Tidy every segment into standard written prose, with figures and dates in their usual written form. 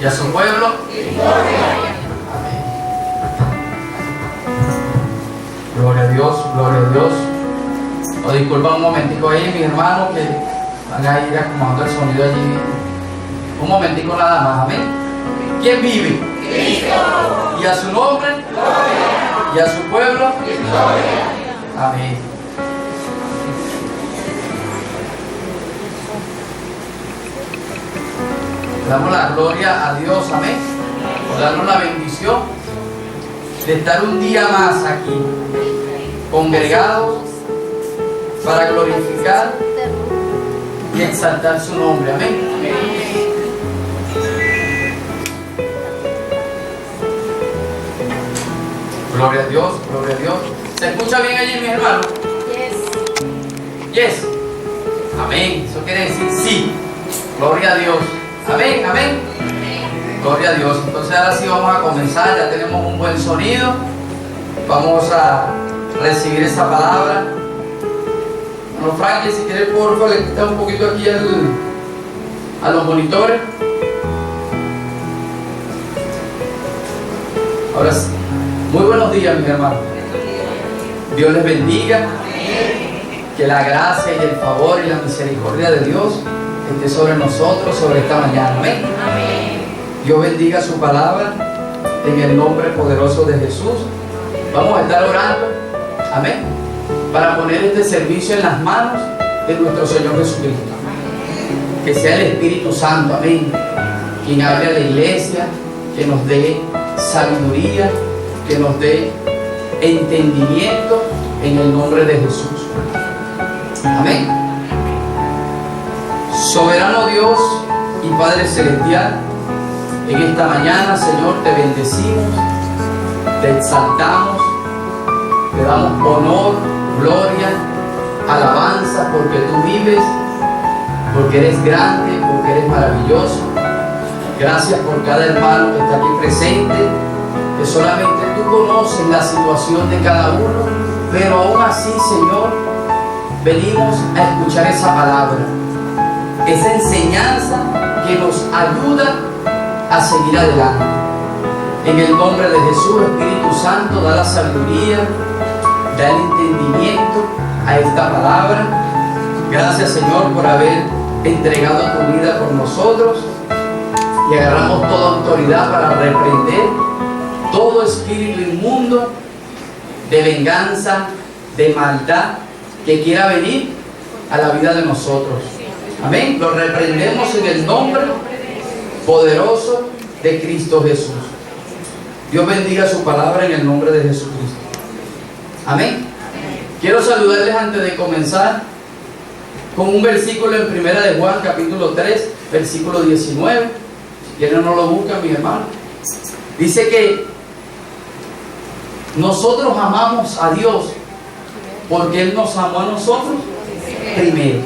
y a su pueblo. Amén. Gloria a Dios, gloria a Dios. O disculpa un momentico ahí, mis hermanos, que van a ir acomodando el sonido allí. Un momentico nada más, amén. ¿Quién vive? Cristo. Y a su nombre, gloria. Y a su pueblo, gloria. Amén. Damos la gloria a Dios, amén, por darnos la bendición de estar un día más aquí, congregados para glorificar y exaltar su nombre, amén. Gloria a Dios, gloria a Dios. ¿Se escucha bien allí, mis hermanos? Yes. Amén. Eso quiere decir sí. Gloria a Dios. Amén, amén. Gloria a Dios. Entonces ahora sí vamos a comenzar. Ya tenemos un buen sonido. Vamos a recibir esa palabra. Bueno, Frankie, si quieres, por favor, le quita un poquito aquí a los monitores. Ahora sí. Muy buenos días, mis hermanos. Dios les bendiga. Que la gracia y el favor y la misericordia de Dios esté sobre nosotros, sobre esta mañana. Amén. Dios bendiga su palabra en el nombre poderoso de Jesús. Vamos a estar orando, amén, para poner este servicio en las manos de nuestro Señor Jesucristo. Que sea el Espíritu Santo, amén, quien hable a la iglesia, que nos dé sabiduría, que nos dé entendimiento en el nombre de Jesús. Amén. Soberano Dios y Padre Celestial, en esta mañana, Señor, te bendecimos, te exaltamos, te damos honor, gloria, alabanza, porque tú vives, porque eres grande, porque eres maravilloso. Gracias por cada hermano que está aquí presente, que solamente tú conoces la situación de cada uno, pero aún así, Señor, venimos a escuchar esa palabra, esa enseñanza que nos ayuda a seguir adelante. En el nombre de Jesús, Espíritu Santo, da la sabiduría, da el entendimiento a esta palabra. Gracias, Señor, por haber entregado tu vida por nosotros, y agarramos toda autoridad para reprender todo espíritu inmundo de venganza, de maldad, que quiera venir a la vida de nosotros. Amén. Lo reprendemos en el nombre poderoso de Cristo Jesús. Dios bendiga su palabra en el nombre de Jesucristo. Amén. Quiero saludarles antes de comenzar con un versículo en Primera de Juan, capítulo 3, versículo 19. Si quieren, no lo buscan, mis hermanos. Dice que nosotros amamos a Dios porque Él nos amó a nosotros primero.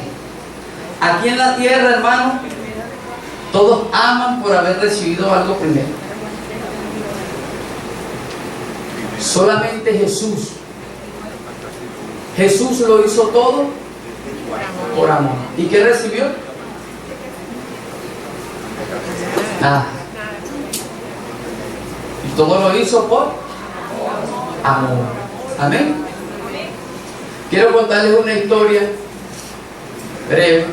Aquí en la tierra, hermanos, todos aman por haber recibido algo primero. Solamente Jesús. Jesús lo hizo todo por amor. ¿Y qué recibió? Nada. Y todo lo hizo por amor. Amén. Quiero contarles una historia breve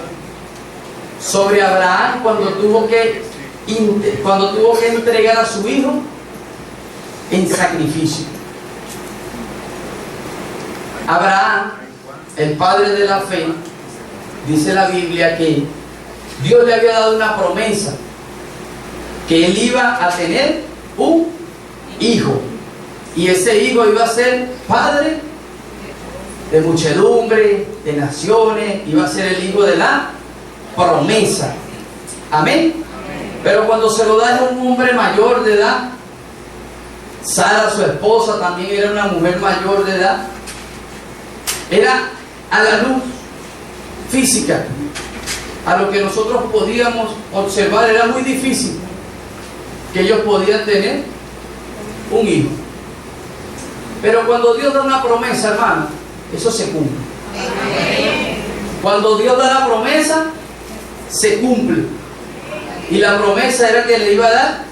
sobre Abraham cuando tuvo que entregar a su hijo en sacrificio. Abraham, el padre de la fe, dice la Biblia que Dios le había dado una promesa, que él iba a tener un hijo, y ese hijo iba a ser padre de muchedumbre, de naciones, iba a ser el hijo de la promesa. Amén. Pero cuando se lo da a un hombre mayor de edad, Sara, su esposa, también era una mujer mayor de edad, era a la luz física, a lo que nosotros podíamos observar, era muy difícil que ellos podían tener un hijo. Pero cuando Dios da una promesa, hermano, eso se cumple. Cuando Dios da la promesa, se cumple. Y la promesa era que le iba a dar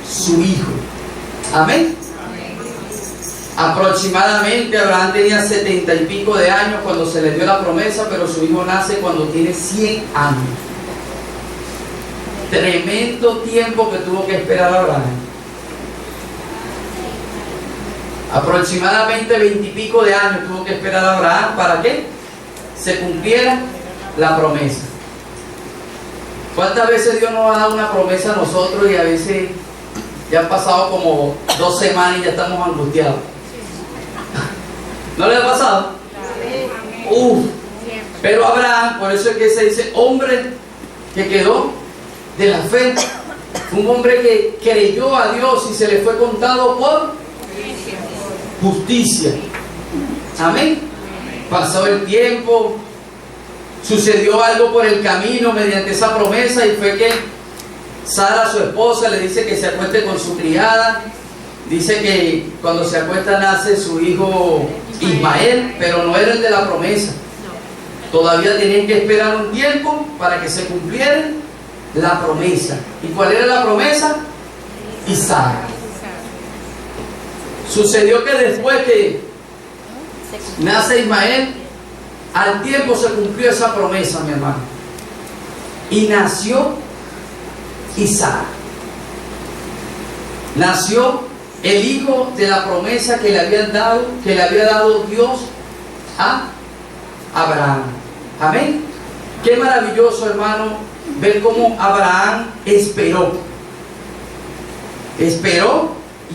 su hijo. Amén. Aproximadamente Abraham tenía 70 y pico de años cuando se le dio la promesa, pero su hijo nace cuando tiene 100 años. Tremendo tiempo que tuvo que esperar Abraham. Aproximadamente 20 y pico de años tuvo que esperar Abraham para que se cumpliera la promesa. ¿Cuántas veces Dios nos ha dado una promesa a nosotros y a veces ya han pasado como 2 semanas y ya estamos angustiados? ¿No le ha pasado? Pero Abraham, por eso es que se dice hombre que quedó de la fe, un hombre que creyó a Dios y se le fue contado por justicia. Amén. Pasó el tiempo, sucedió algo por el camino mediante esa promesa, y fue que Sara, su esposa, le dice que se acueste con su criada. Dice que cuando se acuesta nace su hijo Ismael, pero no era el de la promesa. Todavía tenían que esperar un tiempo para que se cumpliera la promesa. ¿Y cuál era la promesa? Isaac. Sucedió que después que nace Ismael, al tiempo se cumplió esa promesa, mi hermano. Y nació Isaac. Nació el hijo de la promesa que le había dado Dios a Abraham. Amén. Qué maravilloso, hermano, ver cómo Abraham esperó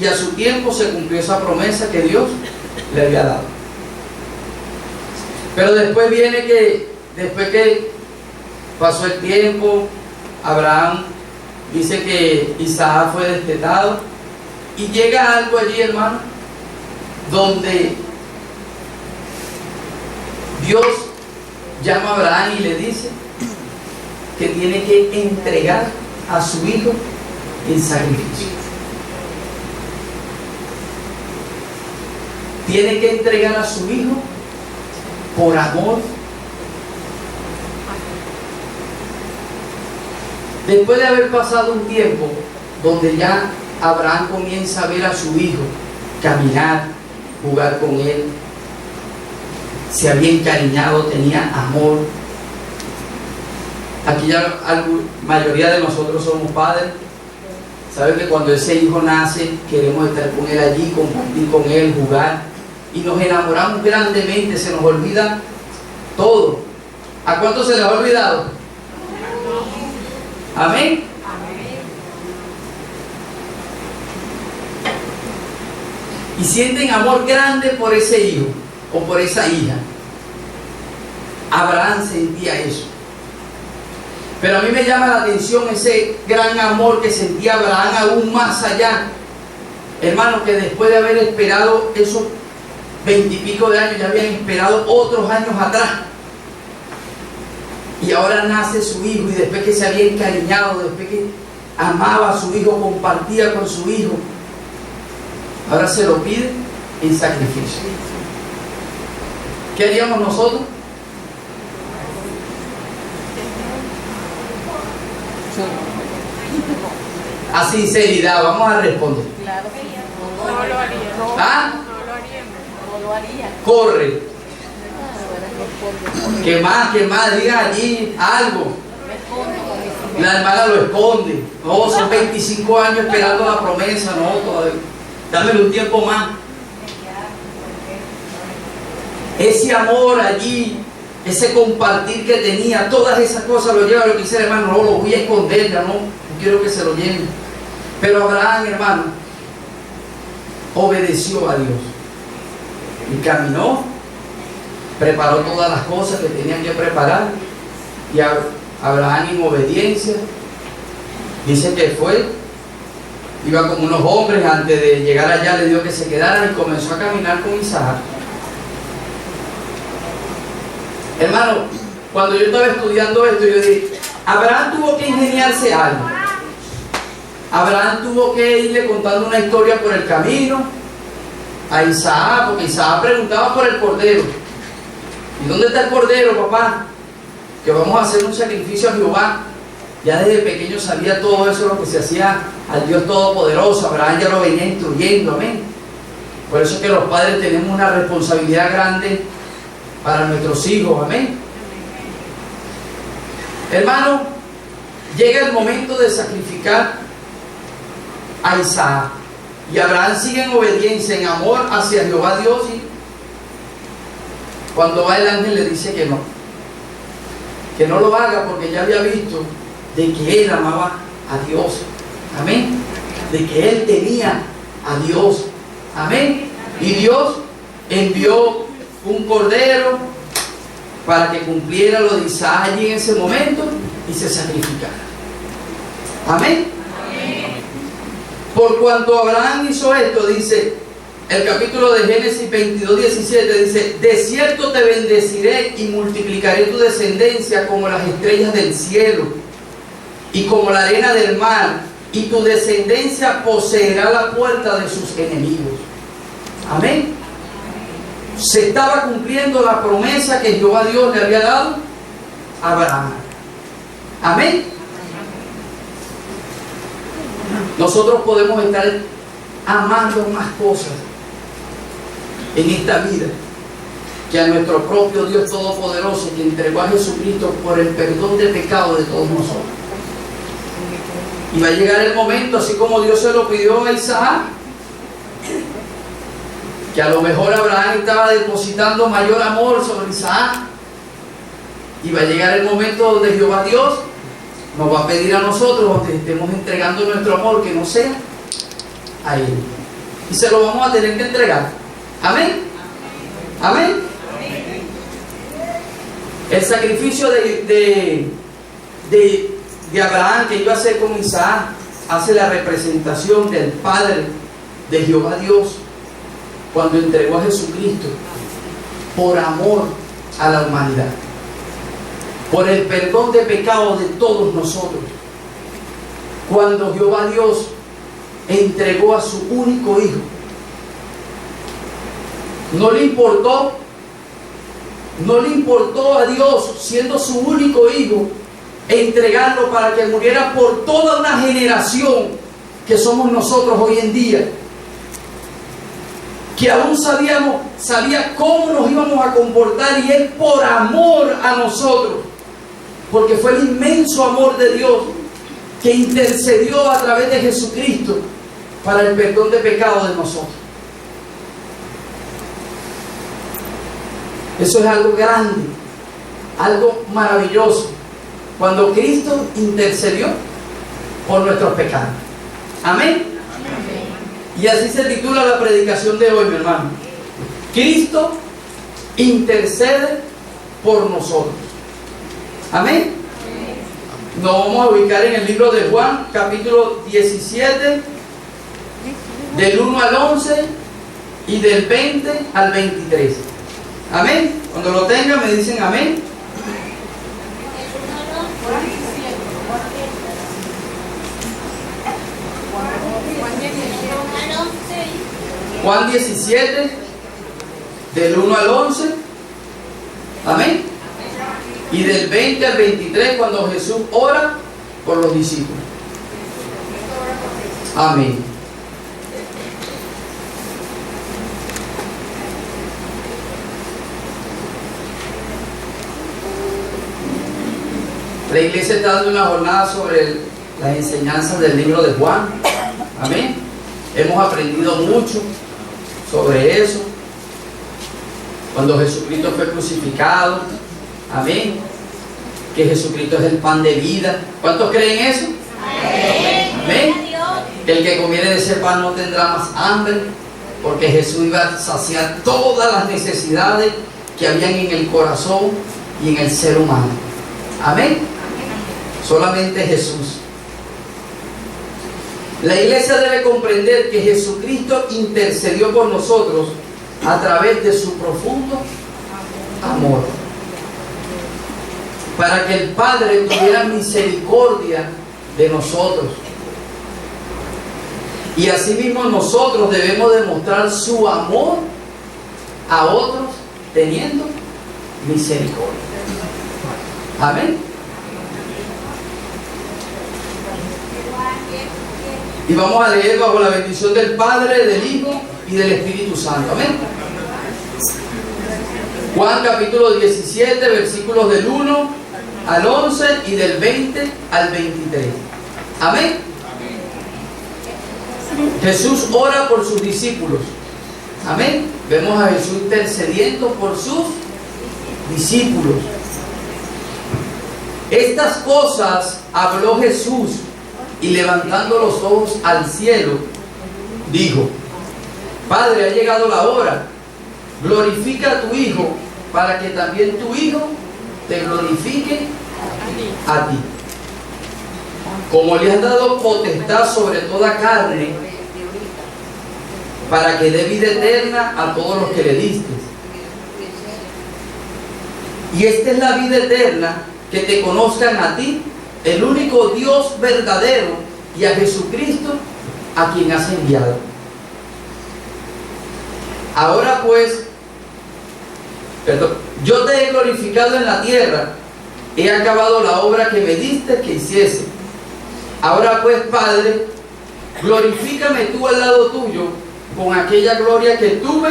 y a su tiempo se cumplió esa promesa que Dios le había dado. Pero después viene que después que pasó el tiempo, Abraham dice que Isaac fue destetado, y llega algo allí, hermano, donde Dios llama a Abraham y le dice que tiene que entregar a su hijo en sacrificio. Tiene que entregar a su hijo por amor. Después de haber pasado un tiempo donde ya Abraham comienza a ver a su hijo caminar, jugar con él, se había encariñado, tenía amor. Aquí ya la mayoría de nosotros somos padres. Saben que cuando ese hijo nace queremos estar con él allí, compartir con él, jugar, y nos enamoramos grandemente, se nos olvida todo. ¿A cuánto se les ha olvidado? Amén. Y sienten amor grande por ese hijo o por esa hija. Abraham sentía eso. Pero a mí me llama la atención ese gran amor que sentía Abraham aún más allá. Hermano, que después de haber esperado esos 20 y pico de años, ya habían esperado otros años atrás. Y ahora nace su hijo, y después que se había encariñado, después que amaba a su hijo, compartía con su hijo, ahora se lo pide en sacrificio. ¿Qué haríamos nosotros? A sinceridad, vamos a responder. Claro que no lo haría. ¿Ah? No lo haría. Corre. ¿Qué más? Diga allí algo. La hermana lo esconde. No, son 25 años esperando la promesa. No, todavía. Dámelo un tiempo más. Ese amor allí, ese compartir que tenía, todas esas cosas lo lleva a lo que dice el hermano. No, lo voy a esconder, ya no quiero que se lo lleven. Pero Abraham, hermano, obedeció a Dios y caminó, preparó todas las cosas que tenían que preparar, y Abraham, en obediencia, dice que iba como unos hombres. Antes de llegar allá le dio que se quedaran y comenzó a caminar con Isaac. Hermano, cuando yo estaba estudiando esto, yo dije, Abraham tuvo que ingeniarse algo. Abraham tuvo que irle contando una historia por el camino a Isaac, porque Isaac preguntaba por el cordero. ¿Y dónde está el cordero, papá? Que vamos a hacer un sacrificio a Jehová. Ya desde pequeño sabía todo eso, lo que se hacía al Dios Todopoderoso. Abraham ya lo venía instruyendo, amén. Por eso es que los padres tenemos una responsabilidad grande para nuestros hijos, amén. Hermano, llega el momento de sacrificar a Isaac. Y Abraham sigue en obediencia, en amor hacia Jehová Dios. Y cuando va el ángel le dice que no lo haga, porque ya había visto de que él amaba a Dios, amén, de que él temía a Dios, amén. Y Dios envió un cordero para que cumpliera lo de Isaac allí en ese momento y se sacrificara, amén. Por cuanto Abraham hizo esto, dice el capítulo de Génesis 22:17, dice: de cierto te bendeciré y multiplicaré tu descendencia como las estrellas del cielo y como la arena del mar, y tu descendencia poseerá la puerta de sus enemigos. Amén. Se estaba cumpliendo la promesa que Jehová Dios le había dado a Abraham. Amén. Nosotros podemos estar amando más cosas en esta vida que a nuestro propio Dios Todopoderoso, que entregó a Jesucristo por el perdón de pecado de todos nosotros. Y va a llegar el momento, así como Dios se lo pidió a Isaac, que a lo mejor Abraham estaba depositando mayor amor sobre Isaac, y va a llegar el momento donde Jehová Dios nos va a pedir a nosotros, donde estemos entregando nuestro amor, que no sea a Él, y se lo vamos a tener que entregar. Amén. Amén. El sacrificio de Abraham que iba a hacer con Isaac hace la representación del Padre de Jehová Dios cuando entregó a Jesucristo por amor a la humanidad, por el perdón de pecados de todos nosotros. Cuando Jehová Dios entregó a su único hijo, no le importó a Dios, siendo su único hijo, entregarlo para que muriera por toda una generación que somos nosotros hoy en día, que aún sabía cómo nos íbamos a comportar, y Él por amor a nosotros, porque fue el inmenso amor de Dios que intercedió a través de Jesucristo para el perdón de pecados de nosotros. Eso es algo grande, algo maravilloso, cuando Cristo intercedió por nuestros pecados. Amén. Y así se titula la predicación de hoy, mi hermano: Cristo intercede por nosotros. Amén. Nos vamos a ubicar en el libro de Juan, capítulo 17, del 1 al 11 y del 20 al 23. Amén. Cuando lo tengan me dicen amén. Juan 17, del 1 al 11. Amén. Y del 20 al 23, cuando Jesús ora por los discípulos. Amén. La iglesia está dando una jornada sobre las enseñanzas del libro de Juan. Amén. Hemos aprendido mucho sobre eso. Cuando Jesucristo fue crucificado. Amén. Que Jesucristo es el pan de vida. ¿Cuántos creen eso? Amén. Que el que comiere de ese pan no tendrá más hambre, porque Jesús iba a saciar todas las necesidades que habían en el corazón y en el ser humano. Amén. Solamente Jesús. La iglesia debe comprender que Jesucristo intercedió por nosotros a través de su profundo amor, para que el Padre tuviera misericordia de nosotros. Y asimismo nosotros debemos demostrar su amor a otros teniendo misericordia. Amén. Y vamos a leer bajo la bendición del Padre, del Hijo y del Espíritu Santo. Amén. Juan capítulo 17, versículos del 1 al 11 y del 20 al 23. Amén. Jesús ora por sus discípulos. Amén. Vemos a Jesús intercediendo por sus discípulos. Estas cosas habló Jesús y levantando los ojos al cielo, dijo: Padre, ha llegado la hora. Glorifica a tu Hijo, para que también tu Hijo te glorifique a ti. Como le has dado potestad sobre toda carne, para que dé vida eterna a todos los que le diste. Y esta es la vida eterna, que te conozcan a ti, el único Dios verdadero, y a Jesucristo, a quien has enviado. Ahora pues, yo te he glorificado en la tierra, he acabado la obra que me diste que hiciese. Ahora pues, Padre, glorifícame tú al lado tuyo, con aquella gloria que tuve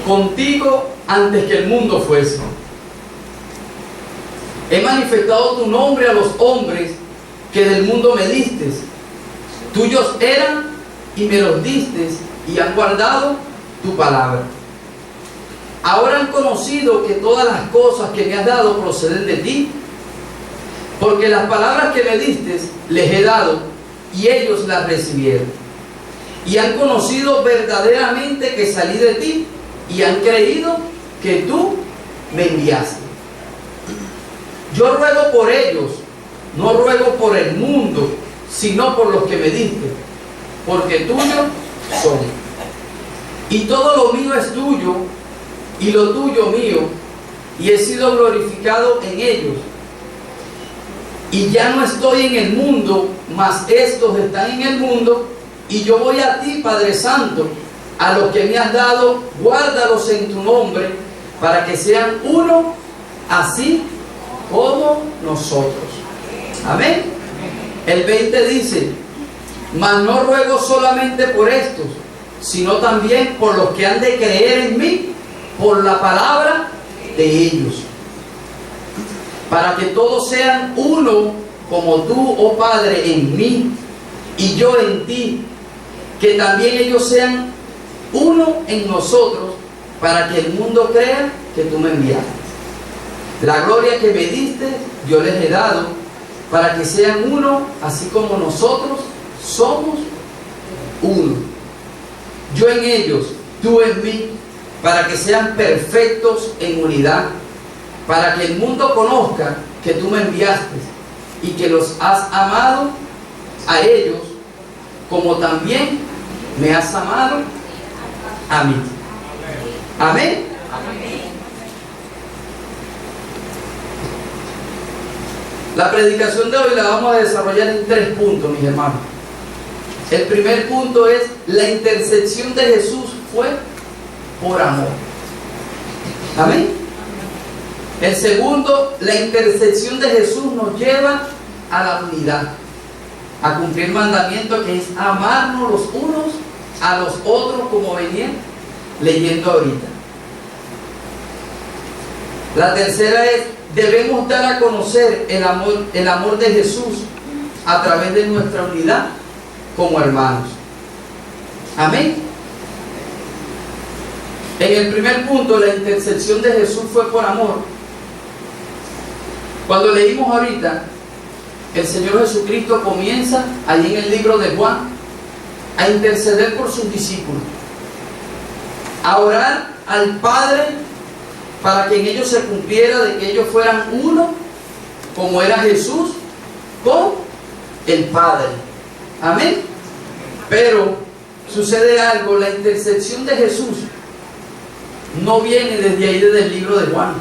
contigo antes que el mundo fuese. He manifestado tu nombre a los hombres que del mundo me diste. Tuyos eran y me los diste, y han guardado tu palabra. Ahora han conocido que todas las cosas que me has dado proceden de ti, porque las palabras que me diste les he dado, y ellos las recibieron. Y han conocido verdaderamente que salí de ti, y han creído que tú me enviaste. Yo ruego por ellos, no ruego por el mundo, sino por los que me diste, porque tuyo son. Y todo lo mío es tuyo, y lo tuyo mío, y he sido glorificado en ellos. Y ya no estoy en el mundo, mas estos están en el mundo, y yo voy a ti, Padre Santo. A los que me has dado, guárdalos en tu nombre, para que sean uno, así como nosotros. Amén. El 20 dice: mas no ruego solamente por estos, sino también por los que han de creer en mí, por la palabra de ellos, para que todos sean uno, como tú, oh Padre, en mí, y yo en ti, que también ellos sean uno en nosotros, para que el mundo crea que tú me enviaste. La gloria que me diste yo les he dado, para que sean uno, así como nosotros somos uno. Yo en ellos, tú en mí, para que sean perfectos en unidad, para que el mundo conozca que tú me enviaste y que los has amado a ellos, como también me has amado a mí. Amén. La predicación de hoy la vamos a desarrollar en 3 puntos, mis hermanos. El primer punto es: la intercesión de Jesús fue por amor. Amén. El segundo: la intercesión de Jesús nos lleva a la unidad, a cumplir el mandamiento, que es amarnos los unos a los otros, como venía leyendo ahorita. La tercera es: debemos dar a conocer el amor de Jesús a través de nuestra unidad como hermanos. Amén. En el primer punto, la intercesión de Jesús fue por amor. Cuando leímos ahorita, el Señor Jesucristo comienza allí en el libro de Juan a interceder por sus discípulos, a orar al Padre para que en ellos se cumpliera de que ellos fueran uno, como era Jesús con el Padre. Amén. Pero sucede algo: la intercesión de Jesús no viene desde ahí, desde el libro de Juan.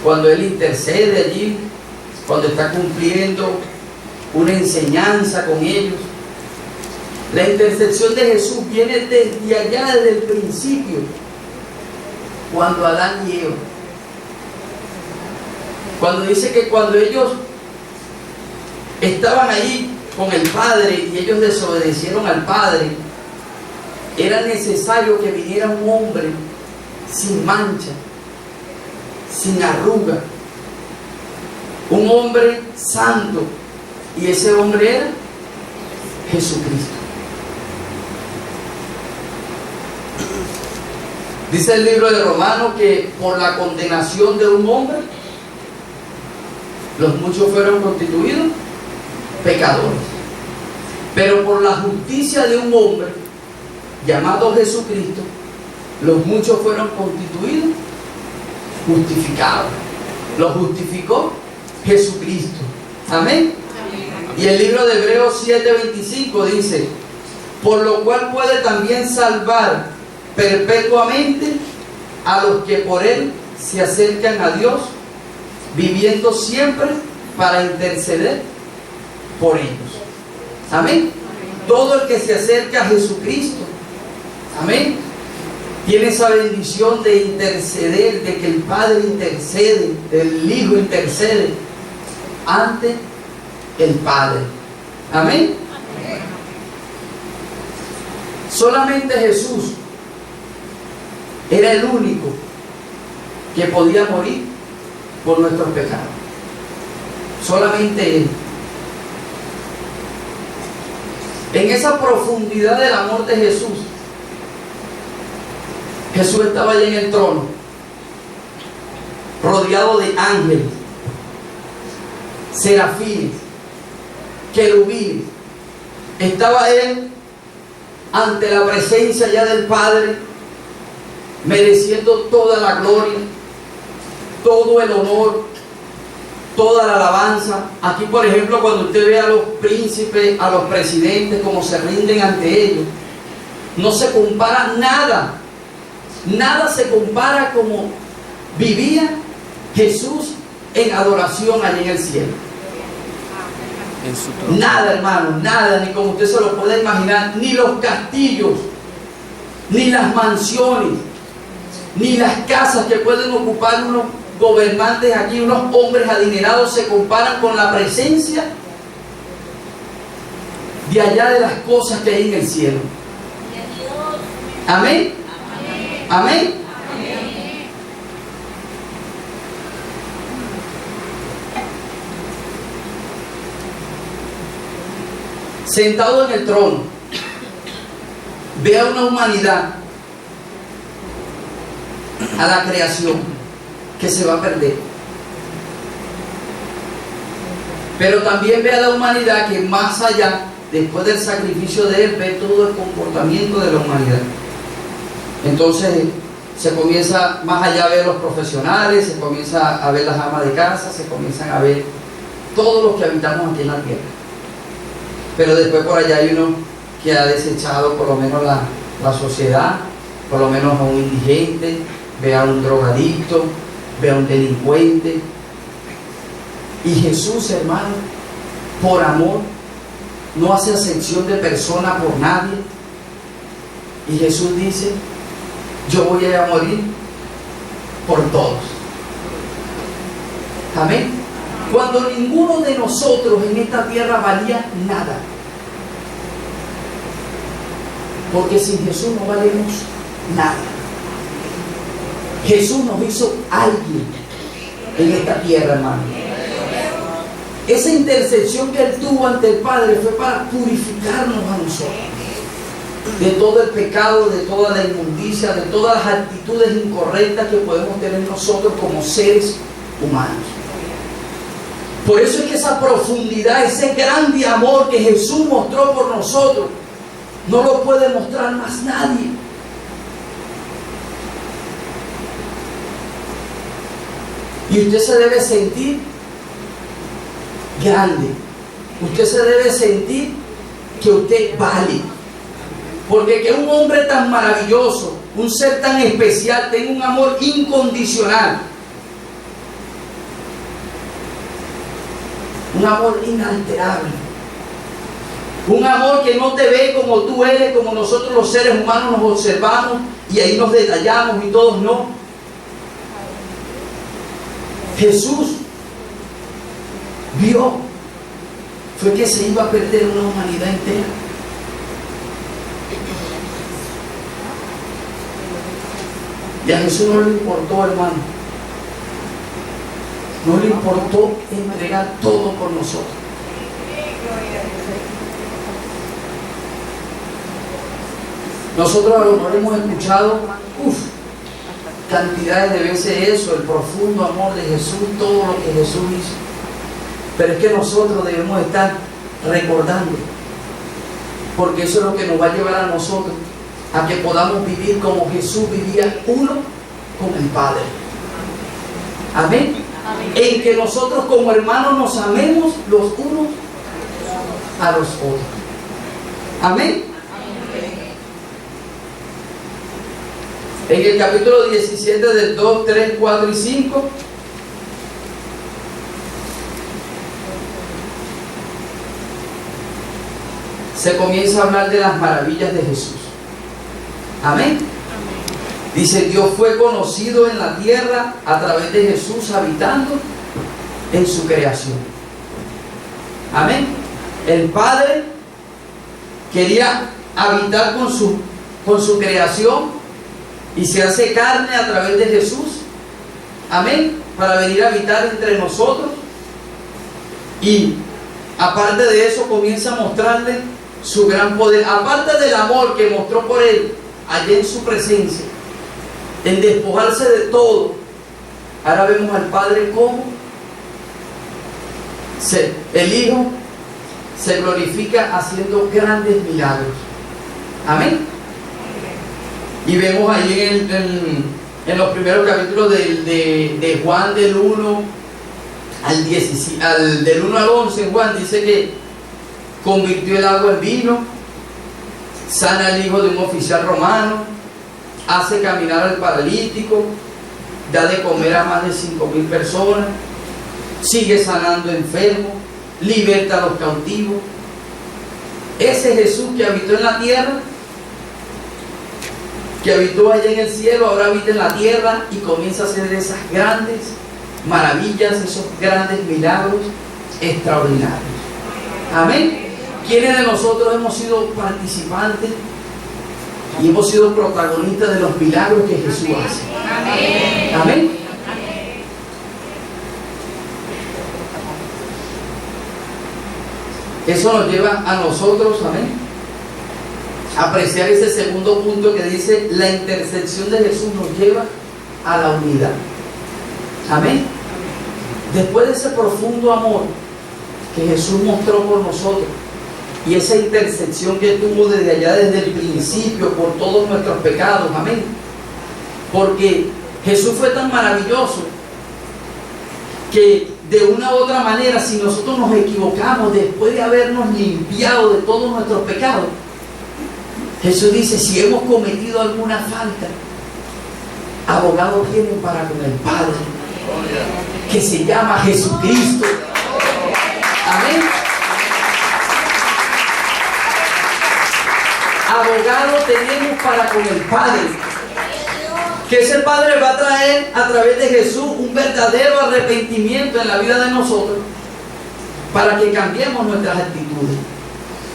Cuando Él intercede allí, cuando está cumpliendo una enseñanza con ellos, la intercesión de Jesús viene desde allá, desde el principio, cuando Adán y Eva, cuando dice que cuando ellos estaban ahí con el Padre y ellos desobedecieron al Padre, era necesario que viniera un hombre sin mancha, sin arruga, un hombre santo, y ese hombre era Jesucristo. Dice el libro de Romanos que por la condenación de un hombre, los muchos fueron constituidos pecadores. Pero por la justicia de un hombre llamado Jesucristo, los muchos fueron constituidos justificados. Los justificó Jesucristo. Amén. Y el libro de Hebreos 7:25 dice: por lo cual puede también salvar perpetuamente a los que por él se acercan a Dios, viviendo siempre para interceder por ellos. Amén. Todo el que se acerca a Jesucristo, amén, tiene esa bendición de interceder, de que el Padre intercede, el Hijo intercede ante el Padre. Amén. Solamente Jesús era el único que podía morir por nuestros pecados. Solamente Él. En esa profundidad del amor de Jesús, Jesús estaba allí en el trono, rodeado de ángeles, serafines, querubines. Estaba Él ante la presencia ya del Padre, mereciendo toda la gloria, todo el honor, toda la alabanza. Aquí, por ejemplo, cuando usted ve a los príncipes, a los presidentes, como se rinden ante ellos, no se compara nada. Nada se compara como vivía Jesús en adoración allí en el cielo. Nada, hermano, nada, ni como usted se lo puede imaginar, ni los castillos, ni las mansiones, ni las casas que pueden ocupar unos gobernantes aquí, unos hombres adinerados, se comparan con la presencia de allá de las cosas que hay en el cielo. Amén. Amén. Sentado en el trono, ve a una humanidad, a la creación, que se va a perder. Pero también ve a la humanidad que más allá, después del sacrificio de Él, ve todo el comportamiento de la humanidad. Entonces se comienza más allá a ver los profesionales, se comienza a ver las amas de casa, se comienzan a ver todos los que habitamos aquí en la tierra. Pero después por allá hay uno que ha desechado por lo menos la sociedad, por lo menos a un indigente, ve a un drogadicto, ve a un delincuente. Y Jesús, hermano, por amor, no hace acepción de persona por nadie. Y Jesús dice: yo voy a morir por todos. Amén. Cuando ninguno de nosotros en esta tierra valía nada. Porque sin Jesús no valemos nada. Jesús nos hizo alguien en esta tierra, hermano. Esa intercesión que Él tuvo ante el Padre fue para purificarnos a nosotros de todo el pecado, de toda la inmundicia, de todas las actitudes incorrectas que podemos tener nosotros como seres humanos. Por eso es que esa profundidad, ese grande amor que Jesús mostró por nosotros, no lo puede mostrar más nadie. Y usted se debe sentir grande. Usted se debe sentir que usted vale. Porque que un hombre tan maravilloso, un ser tan especial, tenga un amor incondicional, un amor inalterable, un amor que no te ve como tú eres, como nosotros los seres humanos nos observamos y ahí nos detallamos y todos no. Jesús vio, fue que se iba a perder una humanidad entera. Y a Jesús no le importó, hermano. No le importó entregar todo por nosotros. Nosotros a lo mejor hemos escuchado cantidades de veces eso, el profundo amor de Jesús, todo lo que Jesús hizo. Pero es que nosotros debemos estar recordando, porque eso es lo que nos va a llevar a nosotros a que podamos vivir como Jesús vivía, uno con el Padre. Amén. Amén. En que nosotros como hermanos nos amemos los unos a los otros. Amén. En el capítulo 17 del 2, 3, 4 y 5 se comienza a hablar de las maravillas de Jesús. Amén. Dice, Dios fue conocido en la tierra a través de Jesús habitando en su creación. Amén. El Padre quería habitar con su creación y se hace carne a través de Jesús. Amén. Para venir a habitar entre nosotros. Y aparte de eso comienza a mostrarle su gran poder. Aparte del amor que mostró por él allá en su presencia, en despojarse de todo, ahora vemos al Padre como el Hijo se glorifica haciendo grandes milagros. Amén. Y vemos ahí en los primeros capítulos de Juan, del 1 del 1 al 11, Juan dice que convirtió el agua en vino, sana al hijo de un oficial romano, hace caminar al paralítico, da de comer a más de 5,000 personas, sigue sanando enfermos, liberta a los cautivos. Ese Jesús que habitó en la tierra, que habitó allá en el cielo, ahora habita en la tierra y comienza a hacer esas grandes maravillas, esos grandes milagros extraordinarios. Amén. ¿Quiénes de nosotros hemos sido participantes y hemos sido protagonistas de los milagros que Jesús hace? Amén. Amén. Eso nos lleva a nosotros, amén, a apreciar ese segundo punto que dice: la intersección de Jesús nos lleva a la unidad. Amén. Después de ese profundo amor que Jesús mostró por nosotros y esa intersección que tuvo desde allá, desde el principio, por todos nuestros pecados, amén, porque Jesús fue tan maravilloso que de una u otra manera, si nosotros nos equivocamos después de habernos limpiado de todos nuestros pecados, Jesús dice: si hemos cometido alguna falta, abogado tienen para con el Padre, que se llama Jesucristo. Amén. Abogado tenemos para con el Padre, que ese Padre va a traer a través de Jesús un verdadero arrepentimiento en la vida de nosotros, para que cambiemos nuestras actitudes.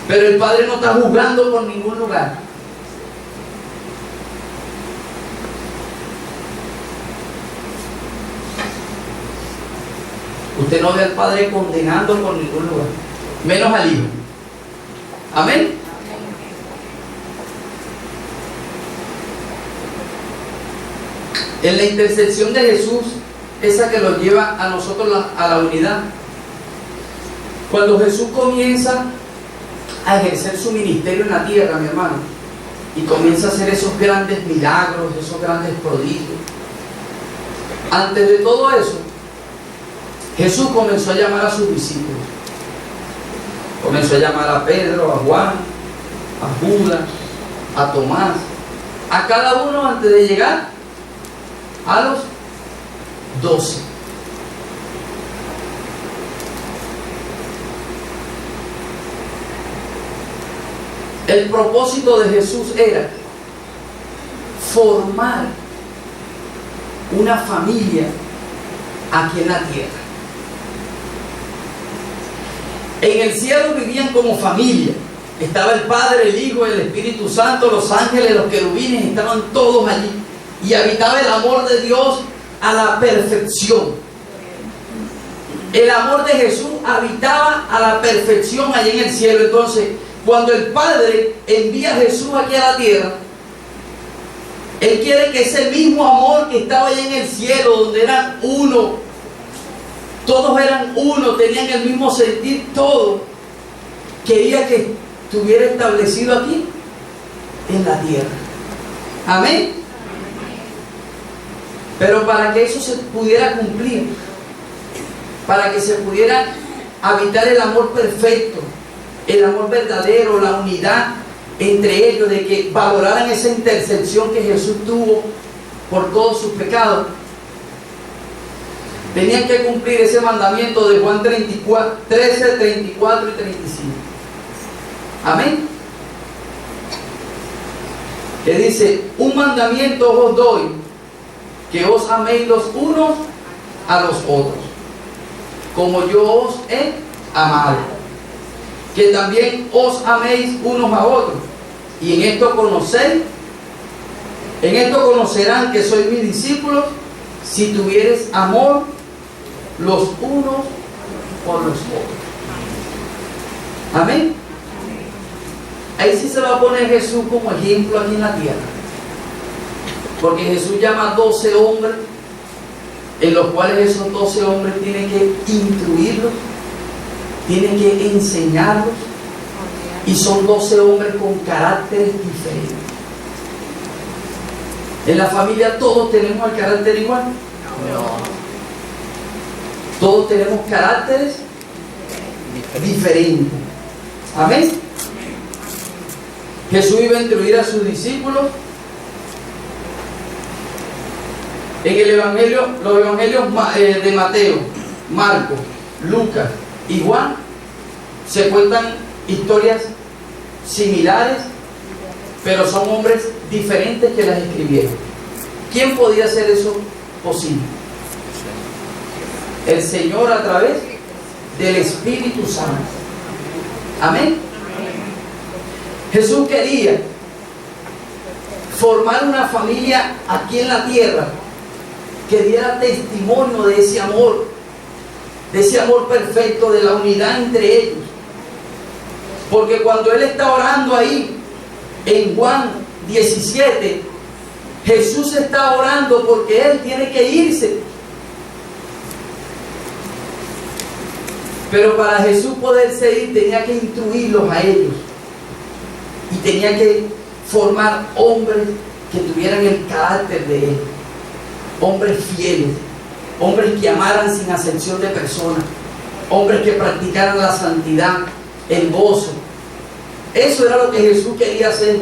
Pero el Padre no está juzgando por ningún lugar. Usted no ve al Padre condenando por ningún lugar, menos al Hijo. Amén. En la intersección de Jesús, esa que nos lleva a nosotros a la unidad. Cuando Jesús comienza a ejercer su ministerio en la tierra, mi hermano, y comienza a hacer esos grandes milagros, esos grandes prodigios, antes de todo eso, Jesús comenzó a llamar a sus discípulos. Comenzó a llamar a Pedro, a Juan, a Judas, a Tomás, a cada uno antes de llegar a los 12. El propósito de Jesús era formar una familia aquí en la tierra. En el cielo vivían como familia. Estaba el Padre, el Hijo, el Espíritu Santo, los ángeles, los querubines, estaban todos allí. Y habitaba el amor de Dios a la perfección. El amor de Jesús habitaba a la perfección allí en el cielo. Entonces, cuando el Padre envía a Jesús aquí a la tierra, Él quiere que ese mismo amor que estaba allí en el cielo, donde eran uno, todos eran uno, tenían el mismo sentir, todo, quería que estuviera establecido aquí en la tierra. Amén. Pero para que eso se pudiera cumplir, para que se pudiera habitar el amor perfecto, el amor verdadero, la unidad entre ellos, de que valoraran esa intercesión que Jesús tuvo por todos sus pecados, tenían que cumplir ese mandamiento de Juan 13, 34 y 35. Amén. Que dice: un mandamiento os doy, que os améis los unos a los otros, como yo os he amado, que también os améis unos a otros. Y en esto conocerán que sois mis discípulos, si tuviereis amor los unos por los otros. Amén. Ahí sí se va a poner Jesús como ejemplo aquí en la tierra, porque Jesús llama a 12 hombres, en los cuales esos 12 hombres tienen que instruirlos, tienen que enseñarlos, y son 12 hombres con caracteres diferentes. En la familia todos tenemos el carácter igual. No. Todos tenemos caracteres diferentes. Amén. Jesús iba a instruir a sus discípulos. En el evangelio, los evangelios de Mateo, Marcos, Lucas y Juan, se cuentan historias similares, pero son hombres diferentes que las escribieron. ¿Quién podía hacer eso posible? El Señor, a través del Espíritu Santo. Amén. Jesús quería formar una familia aquí en la tierra que diera testimonio de ese amor perfecto, de la unidad entre ellos. Porque cuando Él está orando ahí en Juan 17, Jesús está orando porque Él tiene que irse. Pero para Jesús poderse ir, tenía que instruirlos a ellos. Y tenía que formar hombres que tuvieran el carácter de Él. Hombres fieles, hombres que amaran sin acepción de personas, hombres que practicaran la santidad, el gozo. Eso era lo que Jesús quería hacer.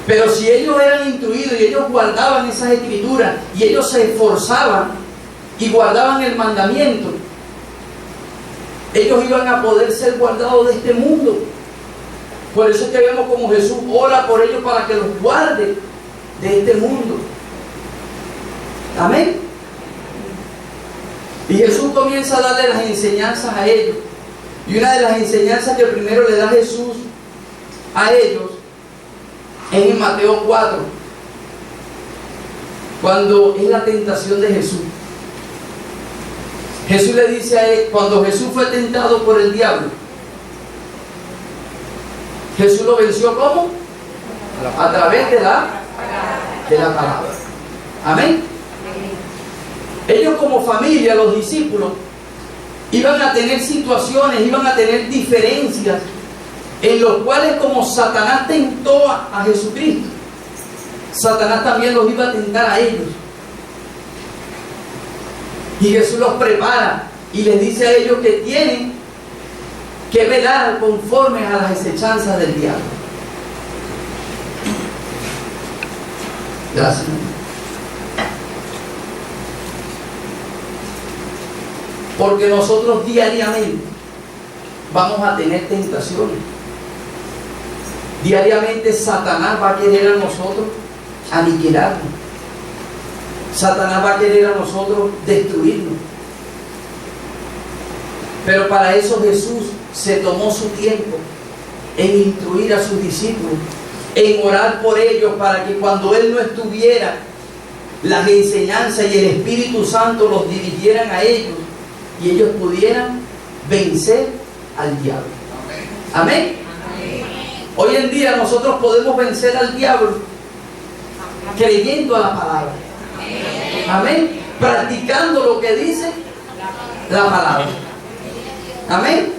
Pero si ellos eran instruidos y ellos guardaban esas escrituras y ellos se esforzaban y guardaban el mandamiento, ellos iban a poder ser guardados de este mundo. Por eso es que vemos como Jesús ora por ellos para que los guarde de este mundo. Amén. Y Jesús comienza a darle las enseñanzas a ellos. Y una de las enseñanzas que primero le da Jesús a ellos es en Mateo 4, cuando es la tentación de Jesús. Jesús le dice a él, cuando Jesús fue tentado por el diablo, Jesús lo venció ¿cómo? A través de la palabra. Amén. Ellos como familia, los discípulos, iban a tener situaciones, iban a tener diferencias, en los cuales como Satanás tentó a Jesucristo, Satanás también los iba a tentar a ellos. Y Jesús los prepara y les dice a ellos que tienen que velar conforme a las acechanzas del diablo. Gracias. Porque nosotros diariamente vamos a tener tentaciones. Diariamente Satanás va a querer a nosotros aniquilarnos. Satanás va a querer a nosotros destruirnos. Pero para eso Jesús se tomó su tiempo en instruir a sus discípulos, en orar por ellos, para que cuando Él no estuviera, las enseñanzas y el Espíritu Santo los dirigieran a ellos y ellos pudieran vencer al diablo. Amén. Hoy en día nosotros podemos vencer al diablo creyendo a la palabra. Amén. Practicando lo que dice la palabra. Amén.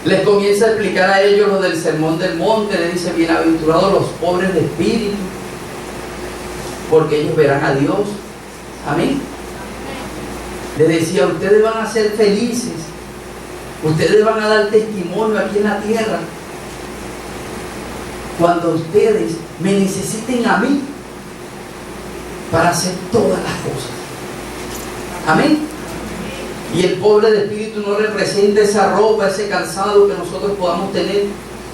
Les comienza a explicar a ellos lo del sermón del monte. Le dice: bienaventurados los pobres de espíritu, porque ellos verán a Dios. Amén. Les decía: ustedes van a ser felices, ustedes van a dar testimonio aquí en la tierra cuando ustedes me necesiten a mí para hacer todas las cosas. Amén. Y el pobre de espíritu no representa esa ropa, ese calzado que nosotros podamos tener,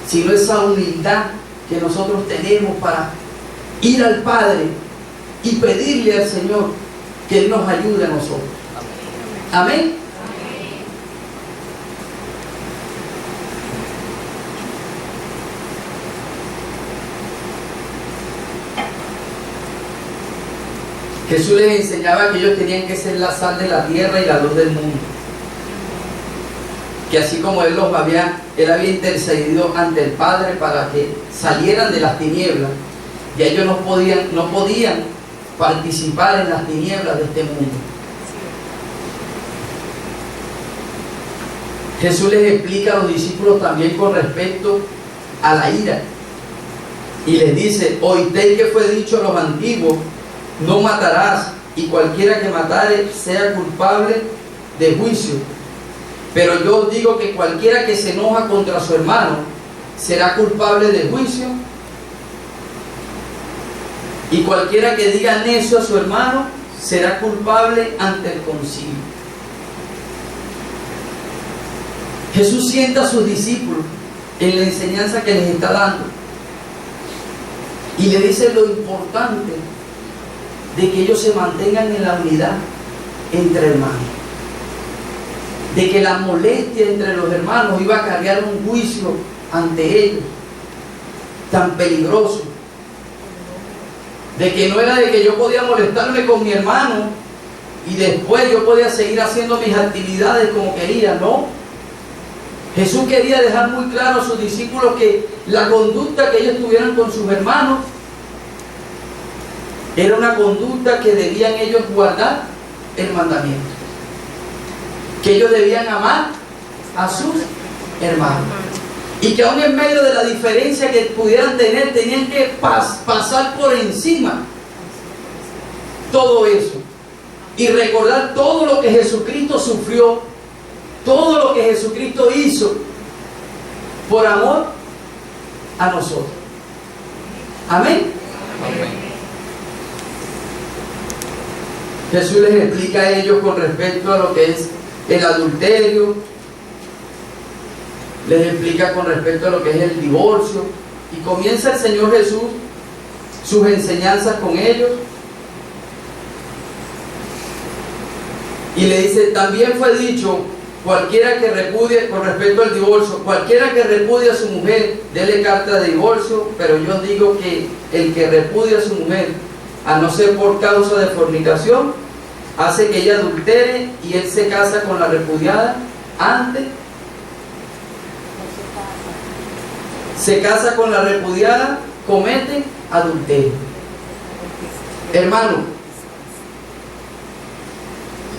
sino esa humildad que nosotros tenemos para ir al Padre y pedirle al Señor que Él nos ayude a nosotros. Amén. Jesús les enseñaba que ellos tenían que ser la sal de la tierra y la luz del mundo. Que así como Él había intercedido ante el Padre para que salieran de las tinieblas, y ellos no podían participar en las tinieblas de este mundo. Jesús les explica a los discípulos también con respecto a la ira. Y les dice: oísteis que fue dicho a los antiguos, no matarás, y cualquiera que matare sea culpable de juicio. Pero yo os digo que cualquiera que se enoja contra su hermano será culpable de juicio, y cualquiera que diga necio a su hermano será culpable ante el concilio. Jesús sienta a sus discípulos en la enseñanza que les está dando y le dice lo importante de que ellos se mantengan en la unidad entre hermanos, de que la molestia entre los hermanos iba a cargar un juicio ante ellos tan peligroso, de que no era de que yo podía molestarme con mi hermano y después yo podía seguir haciendo mis actividades como quería. No, Jesús quería dejar muy claro a sus discípulos que la conducta que ellos tuvieran con sus hermanos era una conducta que debían ellos guardar el mandamiento, que ellos debían amar a sus hermanos, y que aún en medio de la diferencia que pudieran tener, tenían que pasar por encima todo eso y recordar todo lo que Jesucristo sufrió, todo lo que Jesucristo hizo por amor a nosotros. Amén. Amén. Jesús les explica a ellos con respecto a lo que es el adulterio, les explica con respecto a lo que es el divorcio, y comienza el Señor Jesús sus enseñanzas con ellos y le dice: también fue dicho, cualquiera que repudie, con respecto al divorcio, cualquiera que repudie a su mujer, dele carta de divorcio. Pero yo digo que el que repudia a su mujer, a no ser por causa de fornicación, hace que ella adultere, y él se casa con la repudiada antes. Se casa con la repudiada, comete adulterio. Hermano,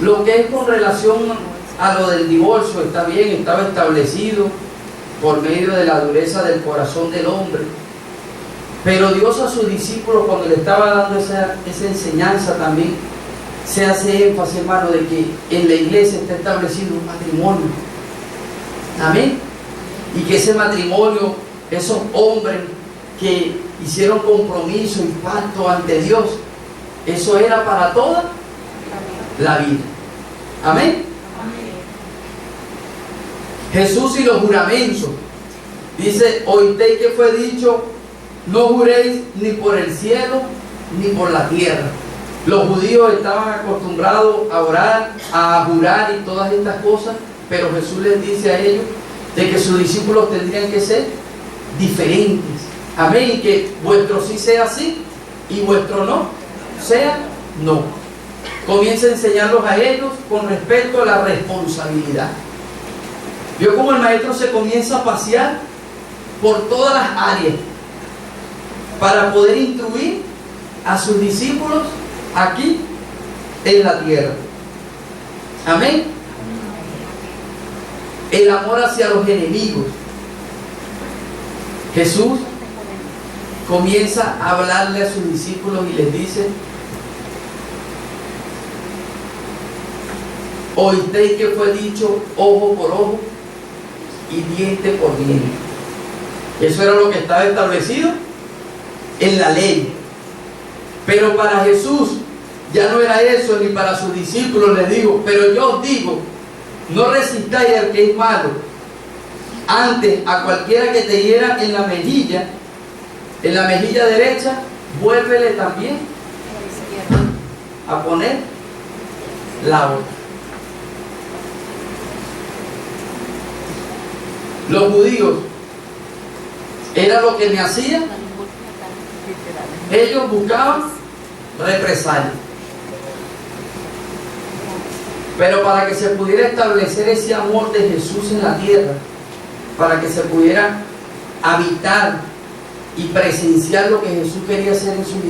lo que es con relación a lo del divorcio está bien, estaba establecido por medio de la dureza del corazón del hombre. Pero Dios a sus discípulos, cuando le estaba dando esa enseñanza, también se hace énfasis, hermano, de que en la iglesia está establecido un matrimonio. Amén. Y que ese matrimonio, esos hombres que hicieron compromiso y pacto ante Dios, eso era para toda la vida. Amén. Jesús y los juramentos. Dice: oísteis que fue dicho, no juréis ni por el cielo ni por la tierra. Los judíos estaban acostumbrados a orar, a jurar y todas estas cosas, pero Jesús les dice a ellos de que sus discípulos tendrían que ser diferentes. Amén. Y que vuestro sí sea sí y vuestro no sea no. Comienza a enseñarlos a ellos con respecto a la responsabilidad. Vio cómo el maestro se comienza a pasear por todas las áreas para poder instruir a sus discípulos aquí en la tierra. Amén. El amor hacia los enemigos. Jesús comienza a hablarle a sus discípulos y les dice: oísteis que fue dicho ojo por ojo y diente por diente. Eso era lo que estaba establecido en la ley. Pero para Jesús ya no era eso, ni para sus discípulos les digo: pero yo os digo, no resistáis al que es malo. Antes, a cualquiera que te hiera en la mejilla derecha, vuélvele también a poner la otra. Los judíos era lo que me hacían. Ellos buscaban represalia. Pero para que se pudiera establecer ese amor de Jesús en la tierra, para que se pudiera habitar y presenciar lo que Jesús quería hacer en sus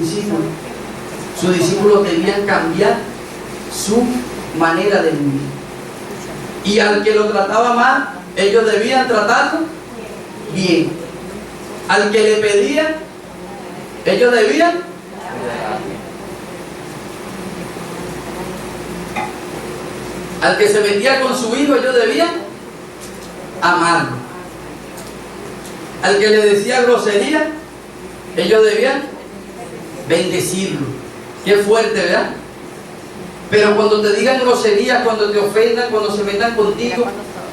discípulos debían cambiar su manera de vivir. Y al que lo trataba mal, ellos debían tratarlo bien. Al que le pedía, ellos debían al que se metía con su hijo, ellos debían amarlo. Al que le decía grosería, ellos debían bendecirlo. Qué fuerte, ¿verdad? Pero cuando te digan groserías, cuando te ofendan, cuando se metan contigo,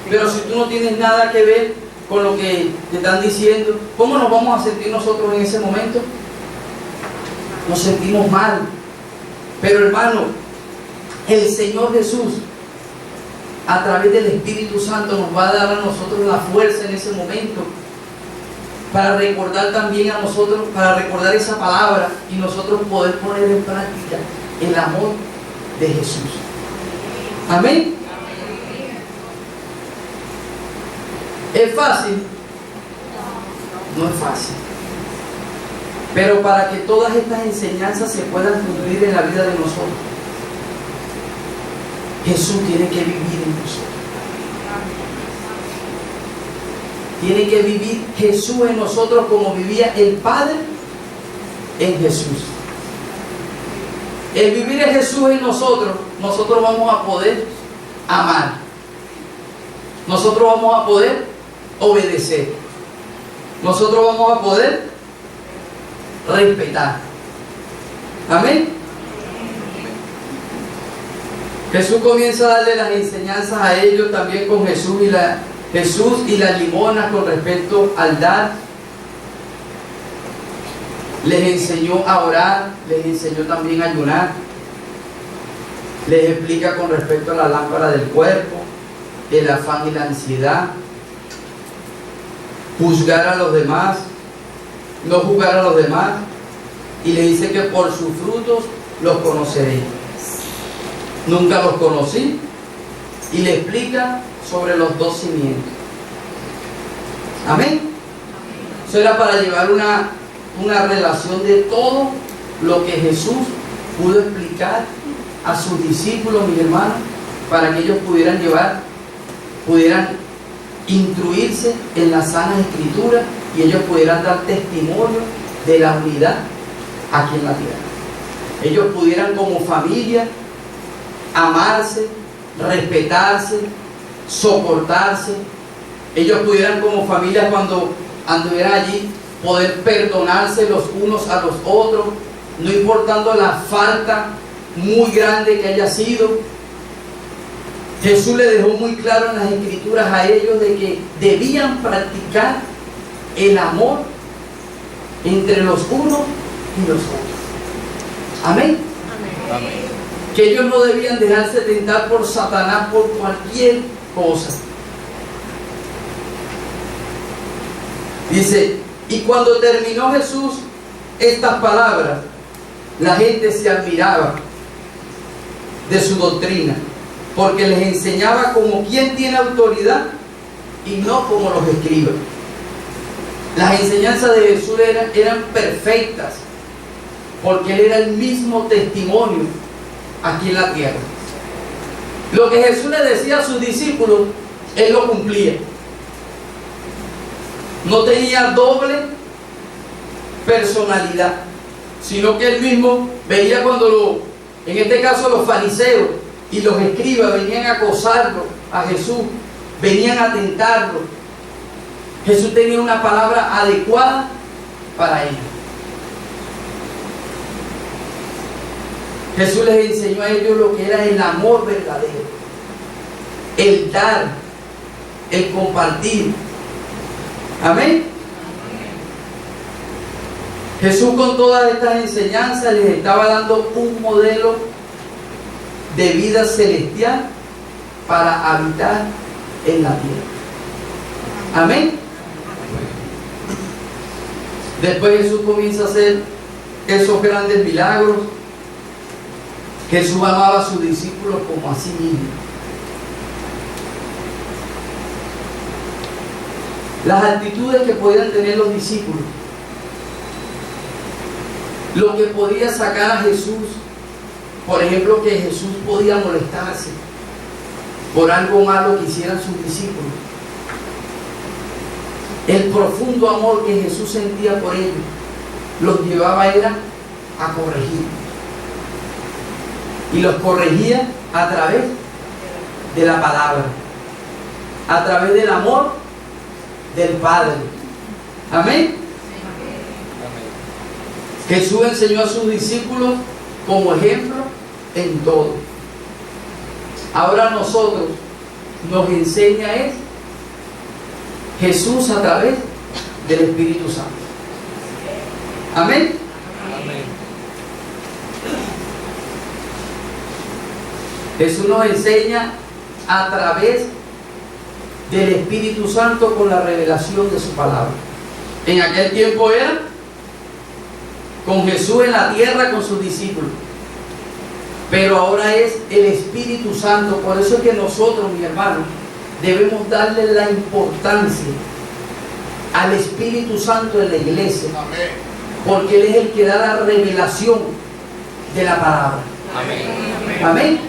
pero si tú no tienes nada que ver con lo que te están diciendo, ¿cómo nos vamos a sentir nosotros en ese momento? Nos sentimos mal. Pero hermano, el Señor Jesús, a través del Espíritu Santo, nos va a dar a nosotros la fuerza en ese momento para recordar también a nosotros, para recordar esa palabra y nosotros poder poner en práctica el amor de Jesús. Amén. ¿Es fácil? No es fácil. Pero para que todas estas enseñanzas se puedan cumplir en la vida de nosotros, Jesús tiene que vivir en nosotros. Tiene que vivir Jesús en nosotros como vivía el Padre en Jesús. El vivir en Jesús en nosotros, nosotros vamos a poder amar. Nosotros vamos a poder obedecer. Nosotros vamos a poder respetar. Amén. Jesús comienza a darle las enseñanzas a ellos también con Jesús y las limonas con respecto al dar. Les enseñó a orar, les enseñó también a ayunar. Les explica con respecto a la lámpara del cuerpo, el afán y la ansiedad, juzgar a los demás, no juzgar a los demás, y le dice que por sus frutos los conoceréis. Nunca los conocí, y le explica sobre los dos cimientos. Amén. Eso era para llevar una relación de todo lo que Jesús pudo explicar a sus discípulos, mis hermanos, para que ellos pudieran instruirse en la sana escritura y ellos pudieran dar testimonio de la unidad aquí en la tierra. Ellos pudieran como familia amarse, respetarse, soportarse. Ellos pudieran como familia, cuando anduvieran allí, poder perdonarse los unos a los otros, no importando la falta muy grande que haya sido. Jesús le dejó muy claro en las escrituras a ellos de que debían practicar el amor entre los unos y los otros. Amén. Que ellos no debían dejarse tentar por Satanás por cualquier cosa. Dice, y cuando terminó Jesús estas palabras, la gente se admiraba de su doctrina, porque les enseñaba como quien tiene autoridad y no como los escribas. Las enseñanzas de Jesús eran perfectas, porque Él era el mismo testimonio aquí en la tierra. Lo que Jesús le decía a sus discípulos, Él lo cumplía. No tenía doble personalidad, sino que Él mismo veía cuando en este caso los fariseos y los escribas venían a acosarlo a Jesús, venían a tentarlo. Jesús tenía una palabra adecuada para ellos. Jesús les enseñó a ellos lo que era el amor verdadero, el dar, el compartir. Amén. Jesús con todas estas enseñanzas les estaba dando un modelo de vida celestial para habitar en la tierra. Amén. Después Jesús comienza a hacer esos grandes milagros. Jesús amaba a sus discípulos como a sí mismo. Las actitudes que podían tener los discípulos, lo que podía sacar a Jesús, por ejemplo, que Jesús podía molestarse por algo malo que hicieran sus discípulos. El profundo amor que Jesús sentía por ellos los llevaba era a corregir. Y los corregía a través de la palabra, a través del amor del Padre. Amén. Jesús enseñó a sus discípulos como ejemplo en todo. Ahora nosotros nos enseña es Jesús a través del Espíritu Santo. Amén. Jesús nos enseña a través del Espíritu Santo con la revelación de su palabra. En aquel tiempo era con Jesús en la tierra con sus discípulos, pero ahora es el Espíritu Santo. Por eso es que nosotros, mis hermanos, debemos darle la importancia al Espíritu Santo en la iglesia. Amén. Porque Él es el que da la revelación de la palabra. Amén. Amén.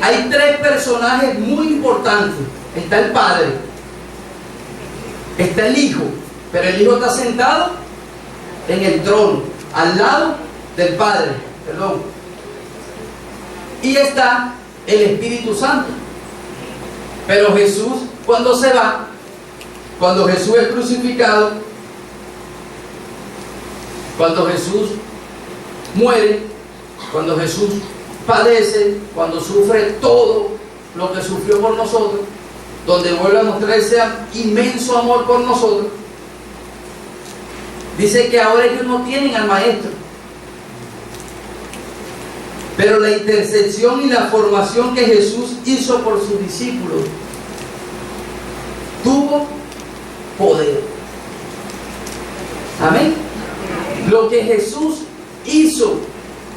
Hay tres personajes muy importantes. Está el Padre, está el Hijo, pero el Hijo está sentado en el trono, al lado del Padre, perdón. Y está el Espíritu Santo. Pero Jesús, cuando se va, cuando Jesús es crucificado, cuando Jesús muere, cuando Jesús padece, cuando sufre todo lo que sufrió por nosotros, donde vuelve a mostrar ese inmenso amor por nosotros, dice que ahora ellos no tienen al Maestro, pero la intercesión y la formación que Jesús hizo por sus discípulos tuvo poder. Amén. Lo que Jesús hizo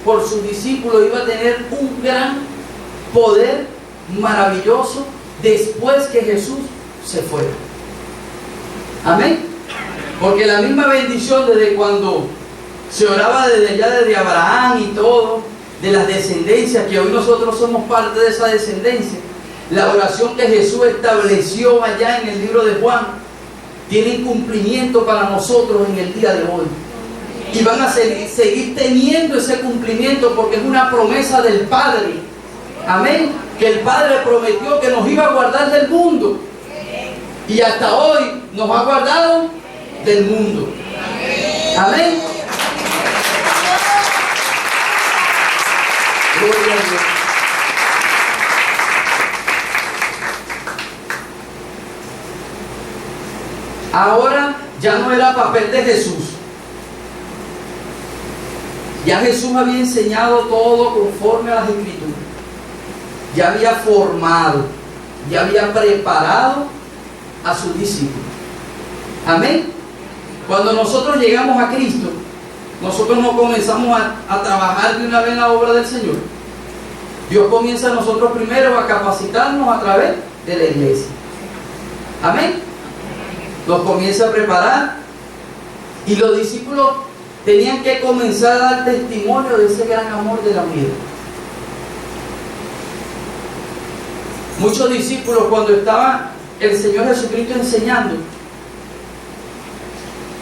por sus discípulos iba a tener un gran poder maravilloso después que Jesús se fuera. Amén. Porque la misma bendición desde cuando se oraba desde allá, desde Abraham y todo, de las descendencias, que hoy nosotros somos parte de esa descendencia, la oración que Jesús estableció allá en el libro de Juan, tiene cumplimiento para nosotros en el día de hoy. Y van a seguir teniendo ese cumplimiento porque es una promesa del Padre. Amén. Que el Padre prometió que nos iba a guardar del mundo. Y hasta hoy nos ha guardado del mundo. Amén. Gloria a Dios. Ahora ya no era papel de Jesús, Ya Jesús había enseñado todo conforme a las Escrituras. Ya había formado, ya había preparado a sus discípulos. Amén. Cuando nosotros llegamos a Cristo, nosotros no comenzamos a trabajar de una vez en la obra del Señor. Dios comienza a nosotros primero a capacitarnos a través de la iglesia. Amén. Nos comienza a preparar y los discípulos tenían que comenzar a dar testimonio de ese gran amor de la unidad. Muchos discípulos, cuando estaba el Señor Jesucristo enseñando,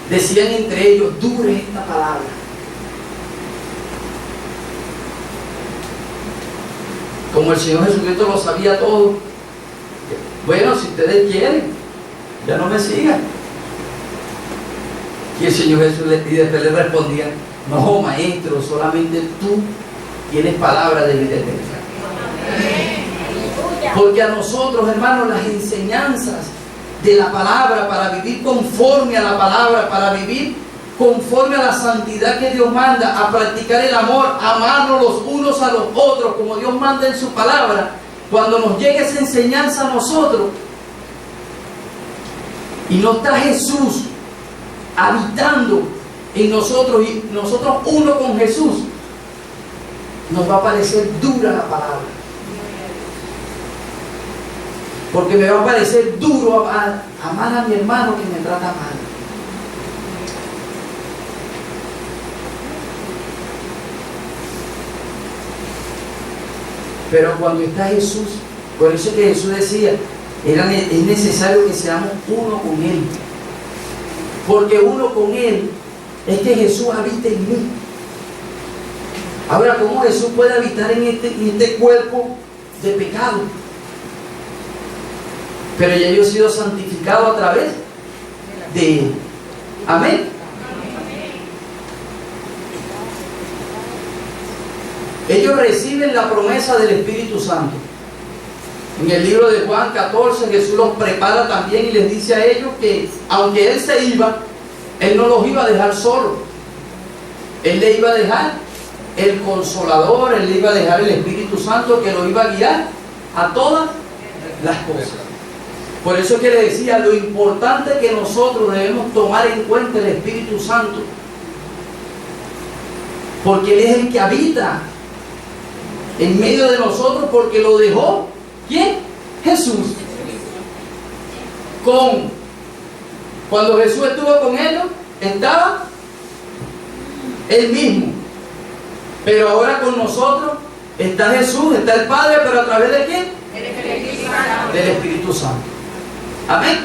decían entre ellos: dure esta palabra. Como el Señor Jesucristo lo sabía todo, bueno, si ustedes quieren, ya no me sigan. Y el Señor Jesús después le respondía: no, maestro, solamente tú tienes palabra de vida eterna. Porque a nosotros, hermanos, las enseñanzas de la palabra, para vivir conforme a la palabra, para vivir conforme a la santidad que Dios manda, a practicar el amor, a amarnos los unos a los otros como Dios manda en su palabra, cuando nos llegue esa enseñanza a nosotros y no está Jesús habitando en nosotros y nosotros uno con Jesús, nos va a parecer dura la palabra. Porque me va a parecer duro amar a mi hermano que me trata mal. Pero cuando está Jesús, por eso que Jesús decía, es necesario que seamos uno con Él. Porque uno con Él es que Jesús habita en mí. Ahora, ¿cómo Jesús puede habitar en este cuerpo de pecado? Pero ya yo he sido santificado a través de Él. Amén. Ellos reciben la promesa del Espíritu Santo. En el libro de Juan 14, Jesús los prepara también y les dice a ellos que aunque Él se iba, Él no los iba a dejar solos. Él le iba a dejar el Consolador, Él le iba a dejar el Espíritu Santo que lo iba a guiar a todas las cosas. Por eso es que le decía, lo importante que nosotros debemos tomar en cuenta el Espíritu Santo. Porque Él es el que habita en medio de nosotros, porque lo dejó. ¿Quién? Jesús. Cuando Jesús estuvo con ellos, estaba Él mismo. Pero ahora con nosotros está Jesús, está el Padre, pero ¿a través de quién? Del Espíritu Santo. Amén.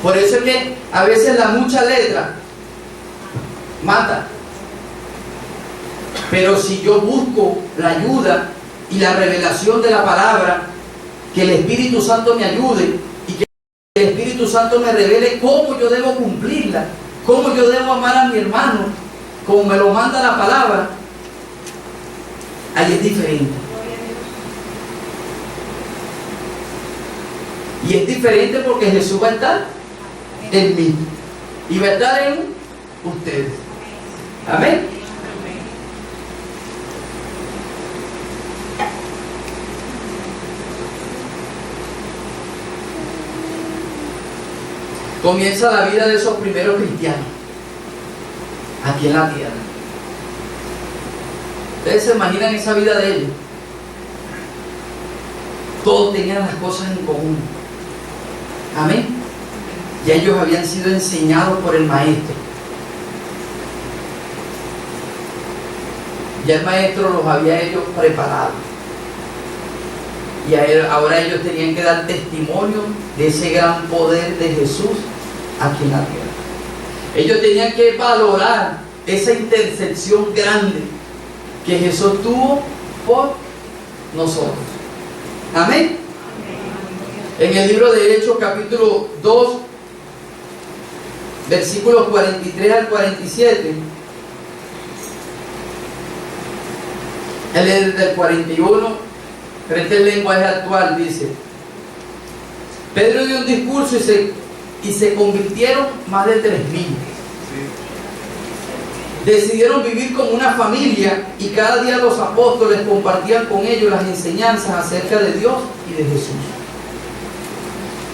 Por eso es que a veces la mucha letra mata. Pero si yo busco la ayuda y la revelación de la palabra, que el Espíritu Santo me ayude y que el Espíritu Santo me revele cómo yo debo cumplirla, cómo yo debo amar a mi hermano, como me lo manda la palabra, ahí es diferente. Y es diferente porque Jesús va a estar en mí y va a estar en ustedes. Amén. Comienza la vida de esos primeros cristianos aquí en la tierra. Ustedes se imaginan esa vida de ellos. Todos tenían las cosas en común. Amén. Ya ellos habían sido enseñados por el Maestro. Ya el Maestro los había ellos preparado. Y ahora ellos tenían que dar testimonio de ese gran poder de Jesús aquí en la tierra. Ellos tenían que valorar esa intercesión grande que Jesús tuvo por nosotros. Amén. En el libro de Hechos, capítulo 2, versículos 43 al 47, él es del 41, pero este es el lenguaje actual, dice: Pedro dio un discurso y se convirtieron más de 3.000. Decidieron vivir como una familia y cada día los apóstoles compartían con ellos las enseñanzas acerca de Dios y de Jesús.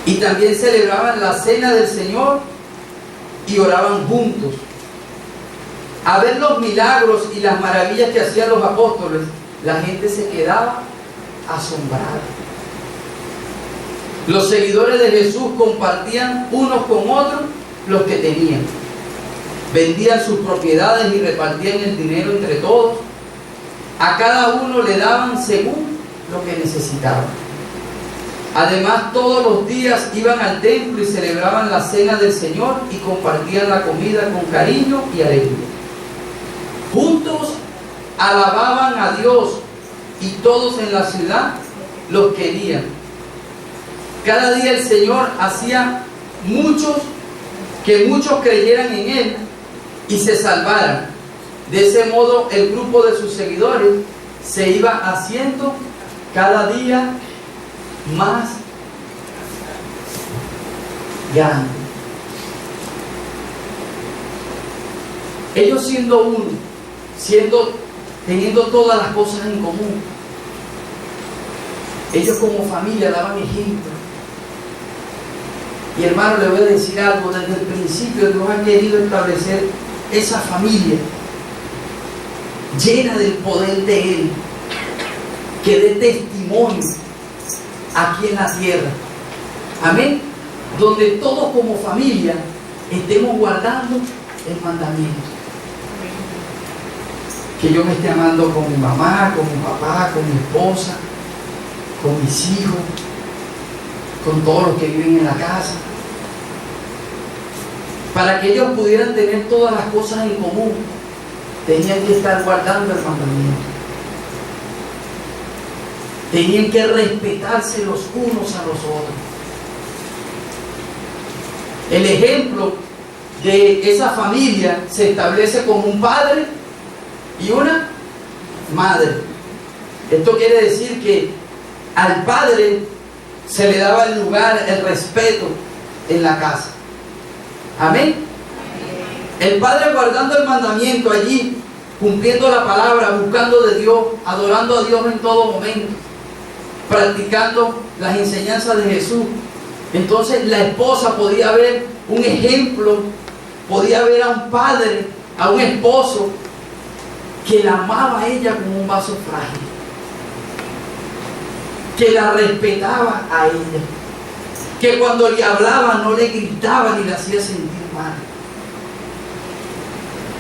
Y también celebraban la cena del Señor y oraban juntos. A ver los milagros y las maravillas que hacían los apóstoles, la gente se quedaba asombrada. Los seguidores de Jesús compartían unos con otros los que tenían. Vendían sus propiedades y repartían el dinero entre todos. A cada uno le daban según lo que necesitaban. Además, todos los días iban al templo y celebraban la cena del Señor y compartían la comida con cariño y alegría. Juntos alababan a Dios y todos en la ciudad los querían. Cada día el Señor hacía que muchos creyeran en Él y se salvaran. De ese modo el grupo de sus seguidores se iba haciendo cada día más grande. Ellos siendo uno, teniendo todas las cosas en común, ellos como familia daban ejemplo. Y hermano, le voy a decir algo, desde el principio Dios ha querido establecer esa familia llena del poder de Él, que dé testimonio aquí en la tierra. Amén. Donde todos como familia estemos guardando el mandamiento. Que yo me esté amando con mi mamá, con mi papá, con mi esposa, con mis hijos, con todos los que viven en la casa. Para que ellos pudieran tener todas las cosas en común, tenían que estar guardando el mandamiento. Tenían que respetarse los unos a los otros. El ejemplo de esa familia se establece como un padre y una madre. Esto quiere decir que al padre se le daba el lugar, el respeto en la casa. Amén. El padre guardando el mandamiento allí, cumpliendo la palabra, buscando de Dios, adorando a Dios en todo momento, practicando las enseñanzas de Jesús. Entonces la esposa podía ver un ejemplo, podía ver a un padre, a un esposo que la amaba a ella como un vaso frágil, que la respetaba a ella, que cuando le hablaba no le gritaba ni le hacía sentir mal.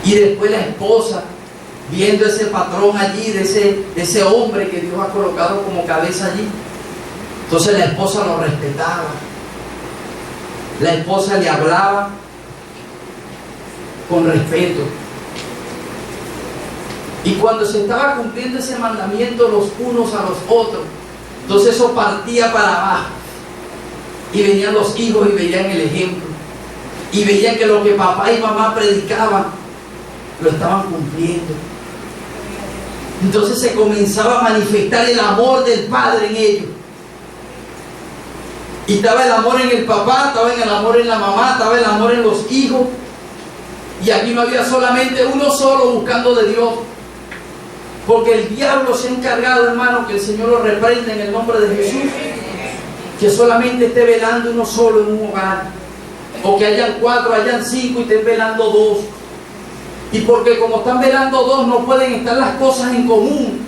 Y después la esposa, viendo ese patrón allí, de ese hombre que Dios ha colocado como cabeza allí, entonces la esposa lo respetaba, la esposa le hablaba con respeto. Y cuando se estaba cumpliendo ese mandamiento los unos a los otros, entonces eso partía para abajo. Y venían los hijos y veían el ejemplo. Y veían que lo que papá y mamá predicaban, lo estaban cumpliendo. Entonces se comenzaba a manifestar el amor del Padre en ellos. Y estaba el amor en el papá, estaba el amor en la mamá, estaba el amor en los hijos. Y aquí no había solamente uno solo buscando de Dios. Porque el diablo se ha encargado, hermano, que el Señor lo reprenda en el nombre de Jesús, que solamente esté velando uno solo en un hogar, o que hayan 4, hayan 5 y estén velando 2. Y porque como están velando 2 no pueden estar las cosas en común,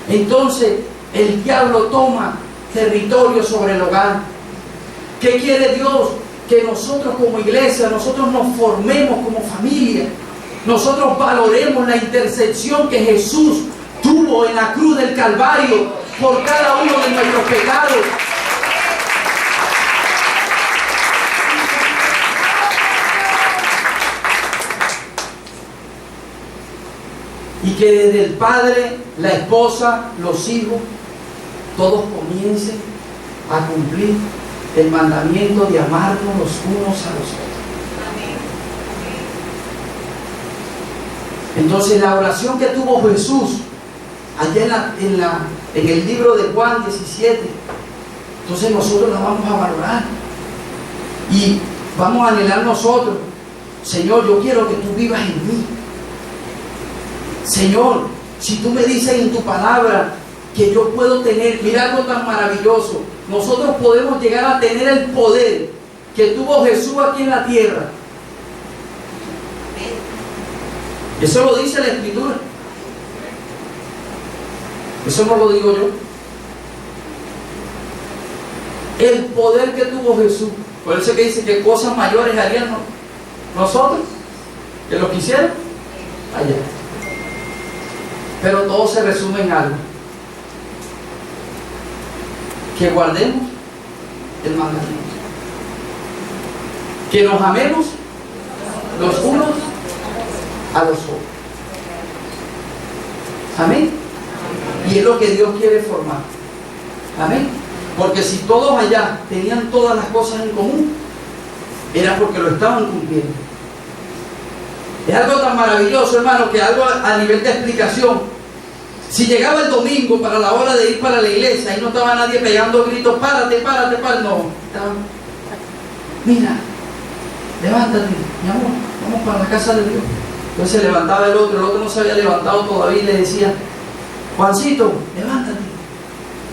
entonces el diablo toma territorio sobre el hogar. ¿Qué quiere Dios? Que nosotros como iglesia, nosotros nos formemos como familia. Nosotros valoremos la intercesión que Jesús tuvo en la cruz del Calvario por cada uno de nuestros pecados. Y que desde el padre, la esposa, los hijos, todos comiencen a cumplir el mandamiento de amarnos los unos a los otros. Entonces la oración que tuvo Jesús allá en el libro de Juan 17, entonces nosotros la vamos a valorar y vamos a anhelar nosotros Señor, yo quiero que tú vivas en mí. Señor, si tú me dices en tu palabra que yo puedo tener, mira algo tan maravilloso, nosotros podemos llegar a tener el poder que tuvo Jesús aquí en la tierra. Eso lo dice la Escritura. Eso no lo digo yo. El poder que tuvo Jesús. Por eso es que dice que cosas mayores harían nosotros que lo quisieran allá. Pero todo se resume en algo: que guardemos el mandamiento, que nos amemos los unos a los otros. Amén. Y es lo que Dios quiere formar. Amén. Porque si todos allá tenían todas las cosas en común, era porque lo estaban cumpliendo. Es algo tan maravilloso, hermano, que algo a nivel de explicación. Si llegaba el domingo para la hora de ir para la iglesia y no estaba nadie pegando gritos, párate, párate, párate, no. Estaban, mira, levántate, mi amor, vamos para la casa de Dios. Entonces se levantaba el otro no se había levantado todavía y le decía, Juancito, levántate.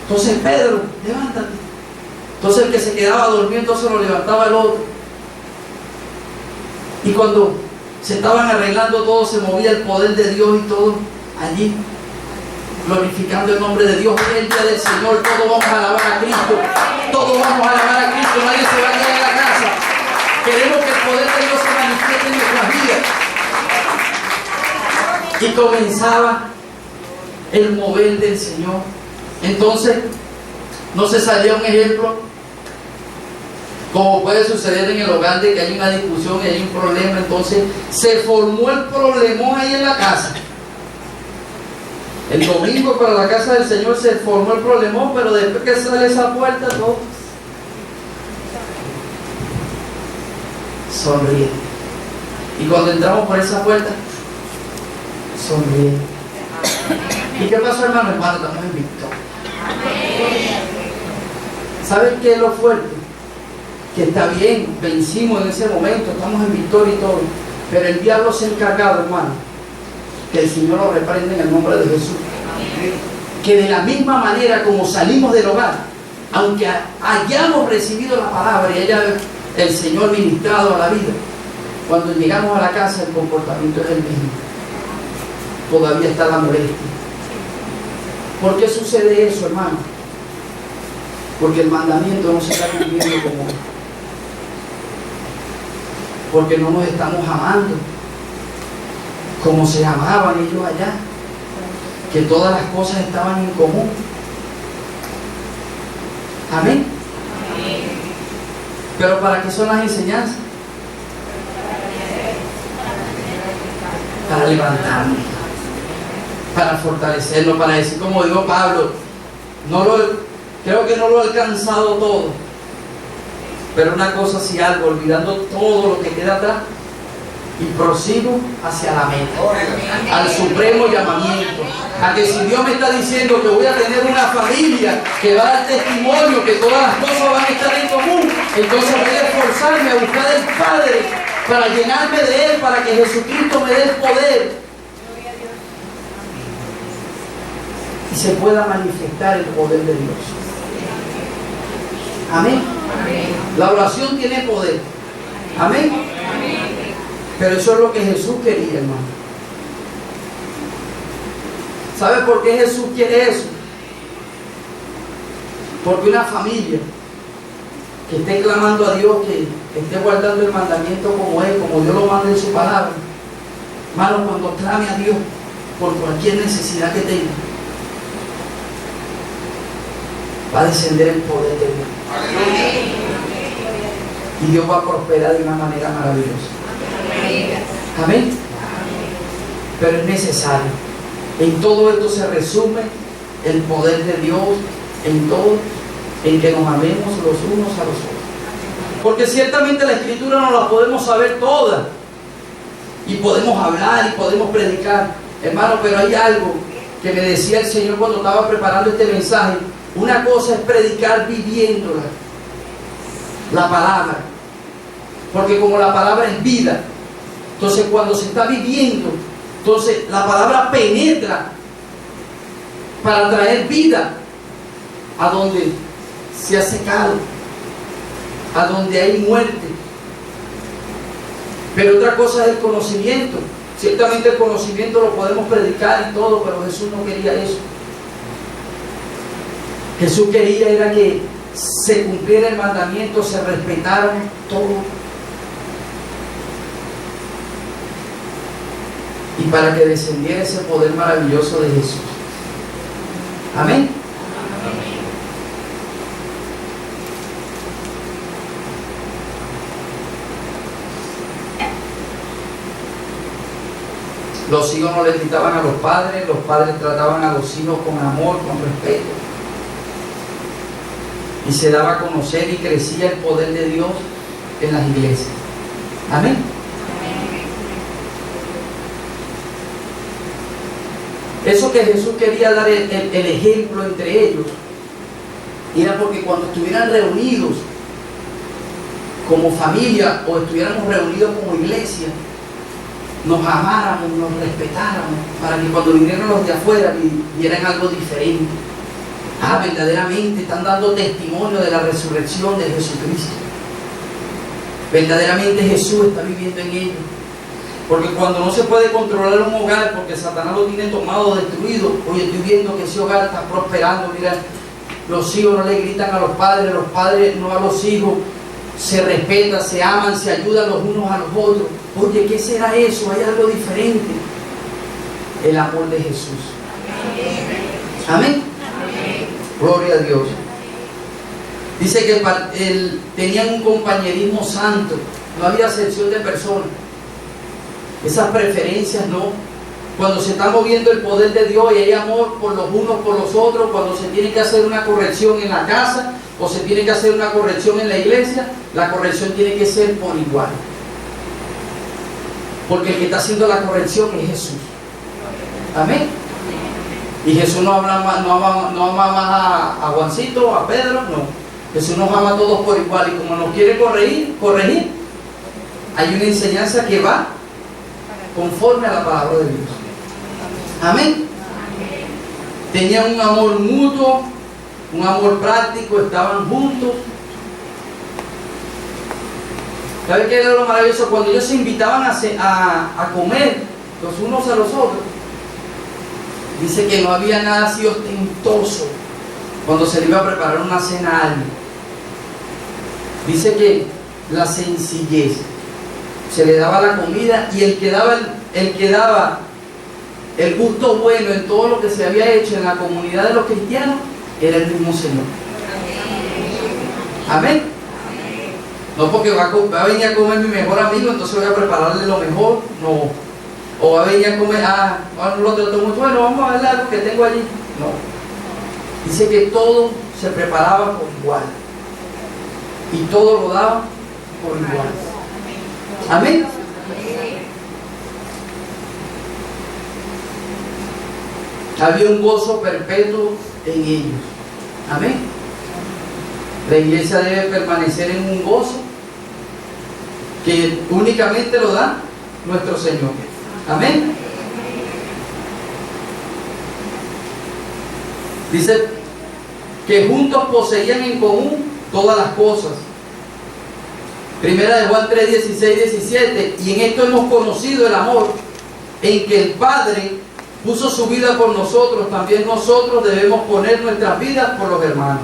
Entonces Pedro, levántate. Entonces el que se quedaba dormido, entonces lo levantaba el otro. Y cuando se estaban arreglando todo, se movía el poder de Dios y todo allí, glorificando el nombre de Dios. En el día del Señor todos vamos a alabar a Cristo. Todos vamos a alabar a Cristo. Nadie se va a quedar en la casa. Queremos que el poder de Dios se manifieste en nuestras vidas. Y comenzaba el mover del Señor. Entonces, no se salía un ejemplo, como puede suceder en el hogar, de que hay una discusión y hay un problema. Entonces se formó el problemón ahí en la casa. El domingo para la casa del Señor se formó el problemón, pero después que sale esa puerta, todo sonríe. Y cuando entramos por esa puerta, sonríe. ¿Y qué pasó, hermano? Hermano, estamos en victoria. ¿Saben qué es lo fuerte? Que está bien, vencimos en ese momento, estamos en victoria y todo, pero el diablo se ha encargado, hermano, que el Señor lo reprenda en el nombre de Jesús. Que de la misma manera como salimos del hogar, aunque hayamos recibido la palabra y haya el Señor ministrado a la vida, cuando llegamos a la casa el comportamiento es el mismo. Todavía está la molestia. ¿Por qué sucede eso, hermano? Porque el mandamiento no se está cumpliendo como, porque no nos estamos amando como se amaban ellos allá, que todas las cosas estaban en común. Amén. Pero ¿para qué son las enseñanzas? Para levantarnos, para fortalecernos, para decir, como dijo Pablo, creo que no lo he alcanzado todo, pero una cosa sí algo, olvidando todo lo que queda atrás, y prosigo hacia la meta, al supremo llamamiento, a que si Dios me está diciendo que voy a tener una familia que va a dar testimonio, que todas las cosas van a estar en común, entonces voy a esforzarme a buscar al Padre para llenarme de Él, para que Jesucristo me dé el poder y se pueda manifestar el poder de Dios. Amén. La oración tiene poder. Amén. Pero eso es lo que Jesús quería, hermano. ¿Sabe por qué Jesús quiere eso? Porque una familia que esté clamando a Dios, que esté guardando el mandamiento como es, como Dios lo manda en su palabra, hermano, cuando clame a Dios por cualquier necesidad que tenga, va a descender el poder de Dios. Y Dios va a prosperar de una manera maravillosa. Amén. Pero es necesario. En todo esto se resume el poder de Dios, en todo, en que nos amemos los unos a los otros. Porque ciertamente la Escritura no la podemos saber toda, y podemos hablar y podemos predicar, hermano, pero hay algo que me decía el Señor cuando estaba preparando este mensaje. Una cosa es predicar viviéndola, la palabra, porque como la palabra es vida, Entonces cuando se está viviendo, entonces la palabra penetra para traer vida a donde se ha secado, a donde hay muerte. Pero otra cosa es el conocimiento. Ciertamente el conocimiento lo podemos predicar y todo, pero Jesús no quería eso. Jesús quería era que se cumpliera el mandamiento, se respetaran todo. Y para que descendiera ese poder maravilloso de Jesús. Amén. Los hijos no le gritaban a los padres trataban a los hijos con amor, con respeto. Y se daba a conocer y crecía el poder de Dios en las iglesias. Amén. Eso que Jesús quería dar el ejemplo entre ellos, era porque cuando estuvieran reunidos como familia o estuviéramos reunidos como iglesia, nos amáramos, nos respetáramos, para que cuando vinieran los de afuera vieran algo diferente. Verdaderamente están dando testimonio de la resurrección de Jesucristo. Verdaderamente Jesús está viviendo en ellos. Porque cuando no se puede controlar un hogar, porque Satanás lo tiene tomado, destruido, hoy estoy viendo que ese hogar está prosperando. Mira, los hijos no le gritan a los padres no a los hijos, se respetan, se aman, se ayudan los unos a los otros. Oye, ¿qué será eso? Hay algo diferente. El amor de Jesús. Amén. Gloria a Dios. Dice que tenían un compañerismo santo, no había acepción de personas. Esas preferencias no. Cuando se está moviendo el poder de Dios y hay amor por los unos por los otros, cuando se tiene que hacer una corrección en la casa o se tiene que hacer una corrección en la iglesia, la corrección tiene que ser por igual. Porque el que está haciendo la corrección es Jesús. Amén. Y Jesús no ama más a Juancito, a Pedro, no. Jesús nos ama a todos por igual. Y como nos quiere corregir, hay una enseñanza que va conforme a la palabra de Dios. Amén. Tenían un amor mutuo, un amor práctico, estaban juntos. ¿Sabe qué era lo maravilloso? Cuando ellos se invitaban a comer los unos a los otros, dice que no había nada así ostentoso cuando se le iba a preparar una cena a alguien. Dice que la sencillez, se le daba la comida y el que daba el gusto bueno en todo lo que se había hecho en la comunidad de los cristianos era el mismo Señor. Amén. No porque va a venir a comer mi mejor amigo, entonces voy a prepararle lo mejor, no. O va a venir a comer, no lo trato mucho, bueno, vamos a ver algo que tengo allí. No. Dice que todo se preparaba por igual. Y todo lo daba por igual. Amén. Había un gozo perpetuo en ellos. Amén. La iglesia debe permanecer en un gozo que únicamente lo da nuestro Señor. Amén. Dice que juntos poseían en común todas las cosas. Primera de Juan 3, 16, 17. Y en esto hemos conocido el amor, en que el Padre puso su vida por nosotros. También nosotros debemos poner nuestras vidas por los hermanos.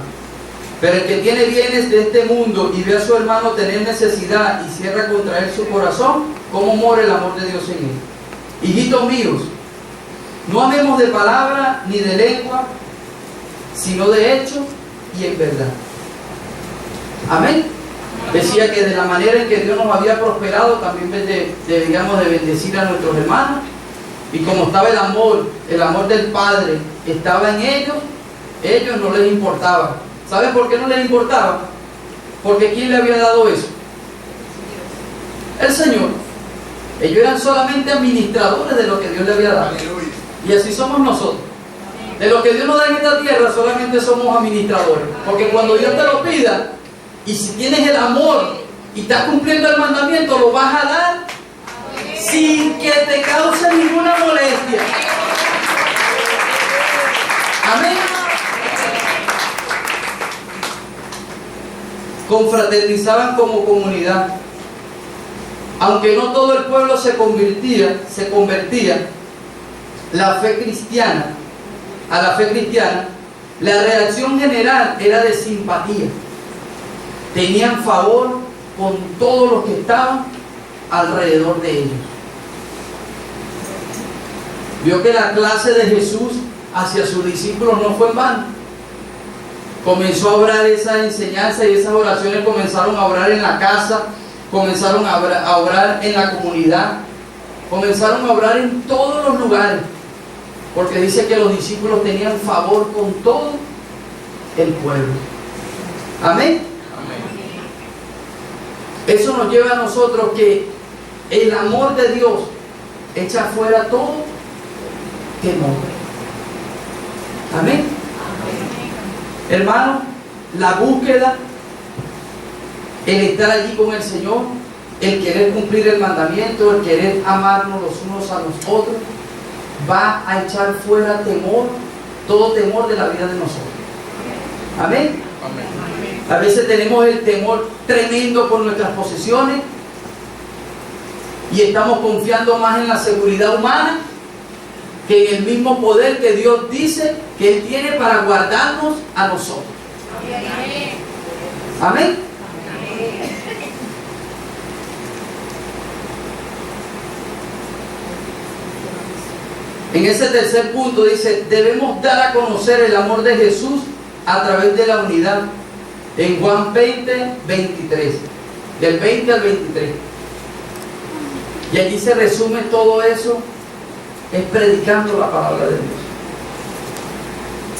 Pero el que tiene bienes de este mundo y ve a su hermano tener necesidad y cierra contra él su corazón, ¿cómo mora el amor de Dios en él? Hijitos míos, no amemos de palabra ni de lengua, sino de hecho y en verdad. Amén. Decía que de la manera en que Dios nos había prosperado, también debíamos de bendecir a nuestros hermanos. Y como estaba el amor del Padre estaba en ellos no les importaba. ¿Saben por qué no les importaba? Porque ¿quién le había dado eso? El Señor. Ellos eran solamente administradores de lo que Dios le había dado. Y así somos nosotros. De lo que Dios nos da en esta tierra solamente somos administradores. Porque cuando Dios te lo pida, y si tienes el amor y estás cumpliendo el mandamiento, lo vas a dar sin que te cause ninguna molestia. Amén. Confraternizaban como comunidad. Aunque no todo el pueblo se convertía, a la fe cristiana, la reacción general era de simpatía. Tenían favor con todos los que estaban alrededor de ellos. Vio que la clase de Jesús hacia sus discípulos no fue en vano. Comenzó a obrar esa enseñanza y esas oraciones comenzaron a obrar en la casa, comenzaron a obrar en la comunidad, comenzaron a obrar en todos los lugares, porque dice que los discípulos tenían favor con todo el pueblo. Amén. Eso nos lleva a nosotros que el amor de Dios echa fuera todo temor. Amén. Hermano, la búsqueda, el estar allí con el Señor, el querer cumplir el mandamiento, el querer amarnos los unos a los otros, va a echar fuera temor, todo temor de la vida de nosotros. Amén. A veces tenemos el temor tremendo por nuestras posesiones y estamos confiando más en la seguridad humana que en el mismo poder que Dios dice que Él tiene para guardarnos a nosotros. Amén. En ese tercer punto dice, debemos dar a conocer el amor de Jesús a través de la unidad. En Juan 20, 23, del 20 al 23. Y allí se resume todo eso, es predicando la palabra de Dios.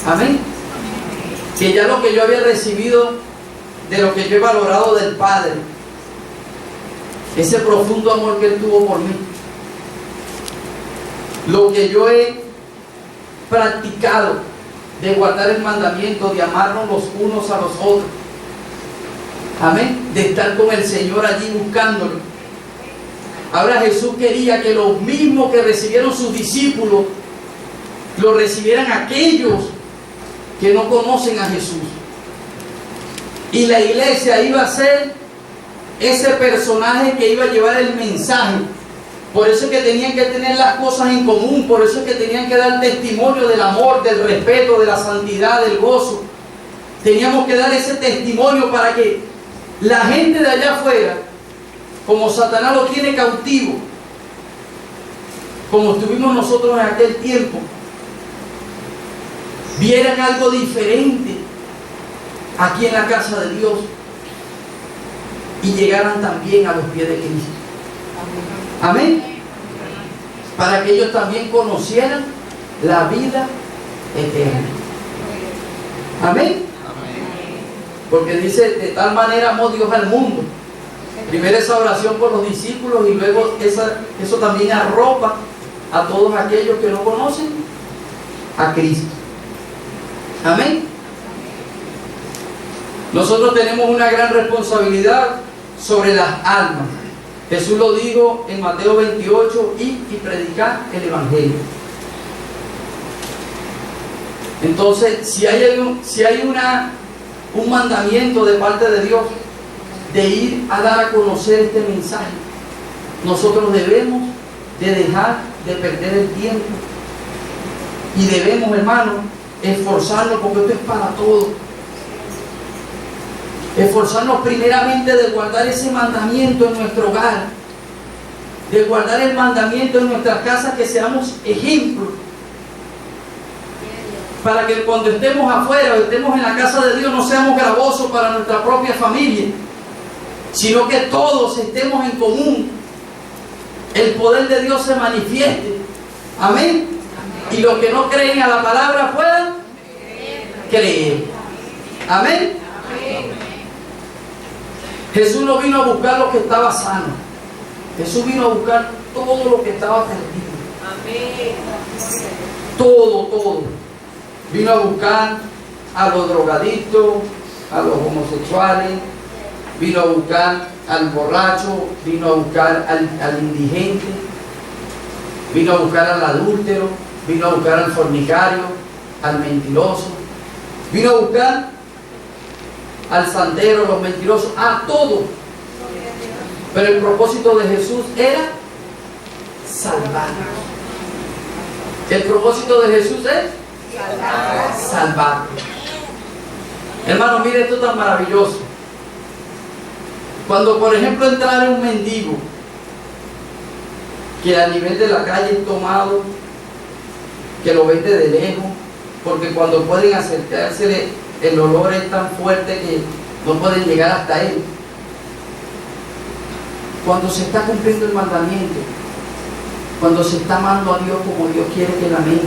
Amén. Que ya lo que yo había recibido, de lo que yo he valorado del Padre, ese profundo amor que Él tuvo por mí, lo que yo he practicado de guardar el mandamiento, de amarnos los unos a los otros, amén, de estar con el Señor allí buscándolo. Ahora Jesús quería que lo mismo que recibieron sus discípulos, lo recibieran aquellos que no conocen a Jesús. Y la iglesia iba a ser ese personaje que iba a llevar el mensaje. Por eso es que tenían que tener las cosas en común, por eso es que tenían que dar testimonio del amor, del respeto, de la santidad, del gozo. Teníamos que dar ese testimonio para que la gente de allá afuera, como Satanás lo tiene cautivo, como estuvimos nosotros en aquel tiempo, vieran algo diferente aquí en la casa de Dios y llegaran también a los pies de Cristo. Amén. Para que ellos también conocieran la vida eterna. Amén. Porque dice, de tal manera amó Dios al mundo. Primero esa oración por los discípulos y luego eso también arropa a todos aquellos que no conocen a Cristo. Amén. Nosotros tenemos una gran responsabilidad sobre las almas. Jesús lo dijo en Mateo 28, y predicar el Evangelio. Entonces, si hay un mandamiento de parte de Dios de ir a dar a conocer este mensaje, nosotros debemos de dejar de perder el tiempo y debemos, hermanos, esforzarnos, porque esto es para todos. Esforzarnos primeramente de guardar ese mandamiento en nuestro hogar, de guardar el mandamiento en nuestras casas, que seamos ejemplos, para que cuando estemos afuera o estemos en la casa de Dios no seamos gravosos para nuestra propia familia, sino que todos estemos en común, el poder de Dios se manifieste. Amén. Y los que no creen a la palabra puedan creer. Amén. Jesús no vino a buscar lo que estaba sano. Jesús vino a buscar todo lo que estaba perdido. Amén. Todo. Vino a buscar a los drogadictos, a los homosexuales, vino a buscar al borracho, vino a buscar al indigente, Vino a buscar al adúltero, vino a buscar al fornicario, al mentiroso, vino a buscar al santero, a los mentirosos, a todos. Pero el propósito de Jesús era salvar. El propósito de Jesús es salvar. Hermano, mire esto tan maravilloso. Cuando, por ejemplo, entrara un mendigo que a nivel de la calle es tomado, que lo vende de lejos, porque cuando pueden acercarse el olor es tan fuerte que no pueden llegar hasta él. Cuando se está cumpliendo el mandamiento, cuando se está amando a Dios como Dios quiere que la ame,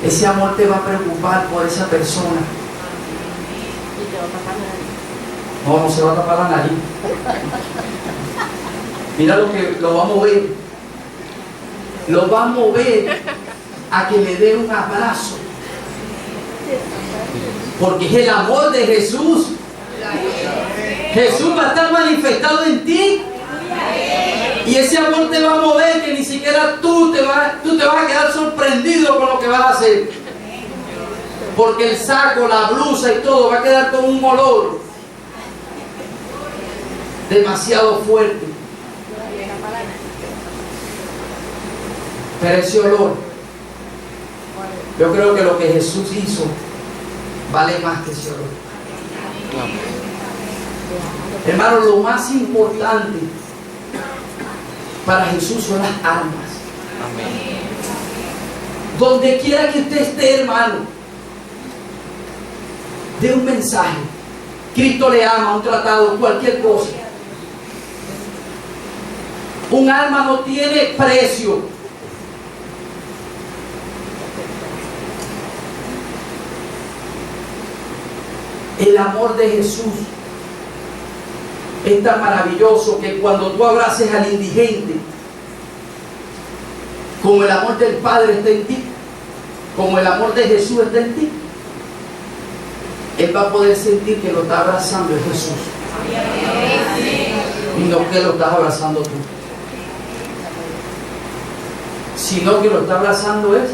ese amor te va a preocupar por esa persona. No se va a tapar la nariz. Mira lo que lo va a mover. Lo va a mover a que le dé un abrazo. Porque es el amor de Jesús. Jesús va a estar manifestado en ti. Y ese amor te va a mover que ni siquiera tú te vas a quedar sorprendido con lo que vas a hacer. Porque el saco, la blusa y todo va a quedar con un olor demasiado fuerte. Pero ese olor, yo creo que lo que Jesús hizo vale más que ese olor. Hermano, lo más importante para Jesús son las almas. Amén. Donde quiera que usted esté, hermano, dé un mensaje. Cristo le ama, un tratado, cualquier cosa. Un alma no tiene precio. El amor de Jesús es tan maravilloso que cuando tú abraces al indigente, como el amor del Padre está en ti, como el amor de Jesús está en ti, él va a poder sentir que lo está abrazando es Jesús y no que lo estás abrazando tú, sino que lo está abrazando es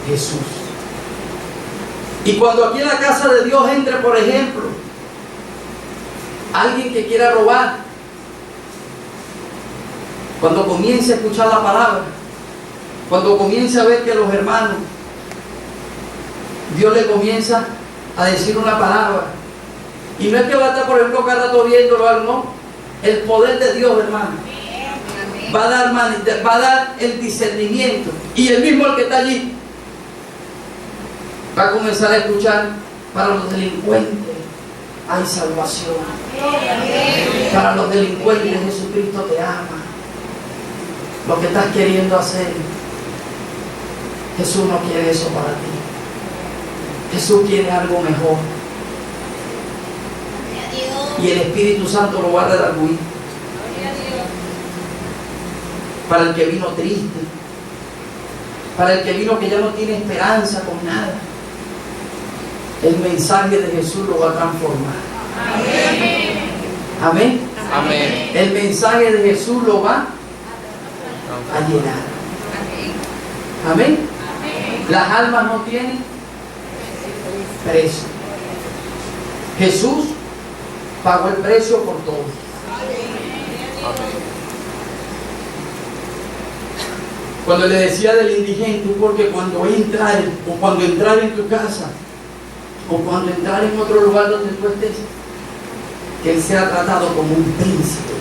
Jesús. Y cuando aquí en la casa de Dios entre, por ejemplo, alguien que quiera robar, cuando comience a escuchar la palabra, cuando comience a ver que los hermanos, Dios le comienza a decir una palabra, y no es que va a estar, por ejemplo, cada rato viéndolo algo, no, el poder de Dios, hermano, va a dar el discernimiento, y el mismo el que está allí va a comenzar a escuchar: para los delincuentes hay salvación, para los delincuentes Jesucristo te ama. Lo que estás queriendo hacer, Jesús no quiere eso para ti. Jesús quiere algo mejor, y el Espíritu Santo lo va a redarguir. Para el que vino triste, para el que vino que ya no tiene esperanza con nada, el mensaje de Jesús lo va a transformar. Amén. Amén. Amén. El mensaje de Jesús lo va a llenar. Amén. Las almas no tienen precio. Jesús pagó el precio por todos. Cuando le decía del indigente, porque cuando entrar en tu casa, o cuando entrar en otro lugar donde tú estés, que él sea tratado como un príncipe.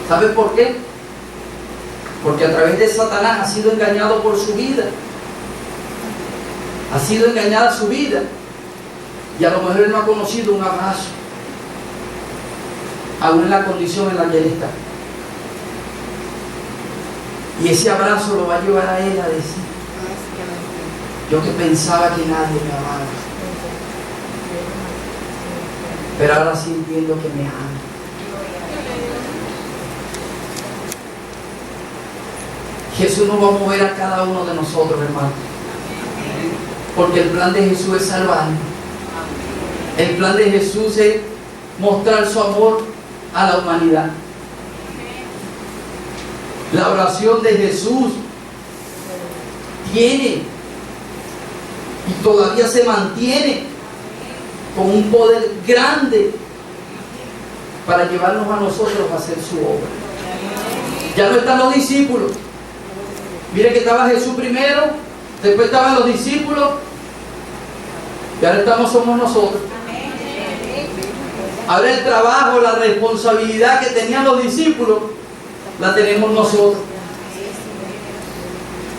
¿Sabes por qué? Porque a través de Satanás ha sido engañado por su vida. Ha sido engañada su vida. Y a lo mejor él no ha conocido un abrazo, aún en la condición en la que él está. Y ese abrazo lo va a llevar a él a decir: yo que pensaba que nadie me amaba, pero ahora sí entiendo que me ama. Jesús nos va a mover a cada uno de nosotros, hermano, porque el plan de Jesús es salvarnos. El plan de Jesús es mostrar su amor a la humanidad. La oración de Jesús tiene y todavía se mantiene con un poder grande para llevarnos a nosotros a hacer su obra. Ya no están los discípulos. Mire que estaba Jesús primero, después estaban los discípulos y ahora somos nosotros. Ahora el trabajo, la responsabilidad que tenían los discípulos la tenemos nosotros.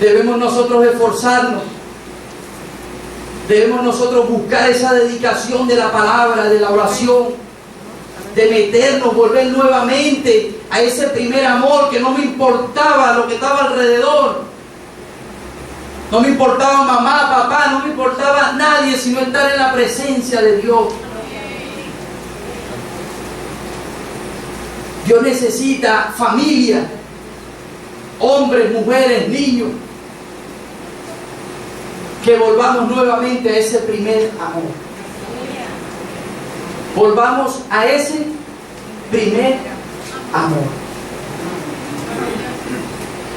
Debemos nosotros esforzarnos. Debemos nosotros buscar esa dedicación de la palabra, de la oración, de meternos, volver nuevamente a ese primer amor que no me importaba lo que estaba alrededor. No me importaba mamá, papá, no me importaba nadie, sino estar en la presencia de Dios. Dios necesita familia, hombres, mujeres, niños, que volvamos nuevamente a ese primer amor. Volvamos a ese primer amor.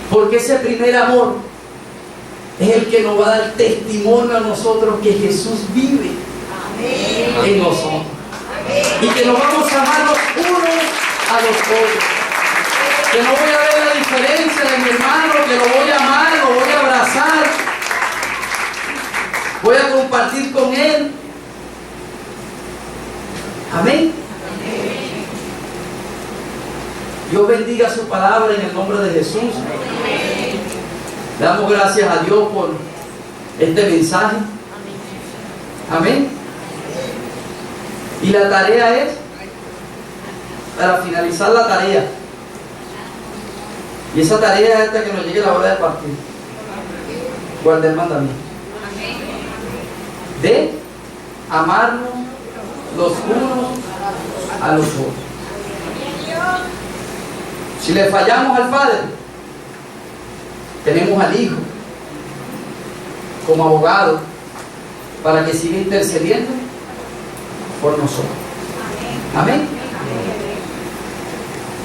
Porque ese primer amor es el que nos va a dar testimonio a nosotros que Jesús vive en nosotros. Y que nos vamos a amar los unos a los otros. Que no voy a ver la diferencia de mi hermano, que lo voy a amar, lo voy a abrazar. Voy a compartir con él. Amén. Dios bendiga su palabra en el nombre de Jesús. Le damos gracias a Dios por este mensaje. Amén. Y la tarea es, para finalizar la tarea, y esa tarea es hasta que nos llegue la hora de partir, guardar el mandamiento de amarnos los unos a los otros. Si le fallamos al Padre, tenemos al Hijo como abogado para que siga intercediendo por nosotros. Amén.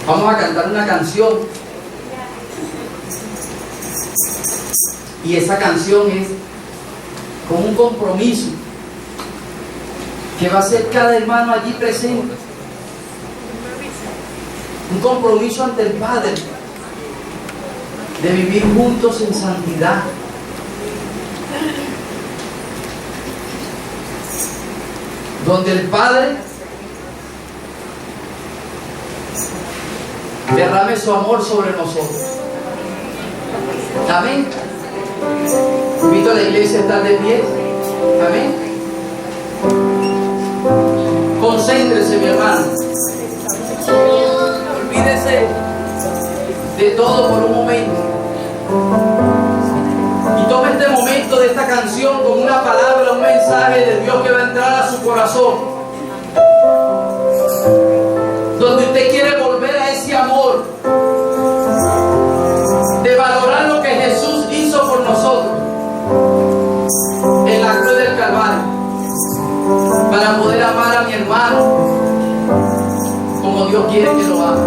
Vamos a cantar una canción y esa canción es con un compromiso que va a hacer cada hermano allí presente. Un compromiso ante el Padre de vivir juntos en santidad. Donde el Padre derrame su amor sobre nosotros. Amén. Invito a la iglesia a estar de pie. Amén. Concéntrese, mi hermano. Olvídese de todo por un momento. Y tome este momento de esta canción como una palabra, un mensaje de Dios que va a entrar a su corazón. Donde usted quiere volver a ese amor. De valorar lo que Jesús hizo por nosotros en la cruz del Calvario. Para poder amar a mi hermano como Dios quiere que lo ame.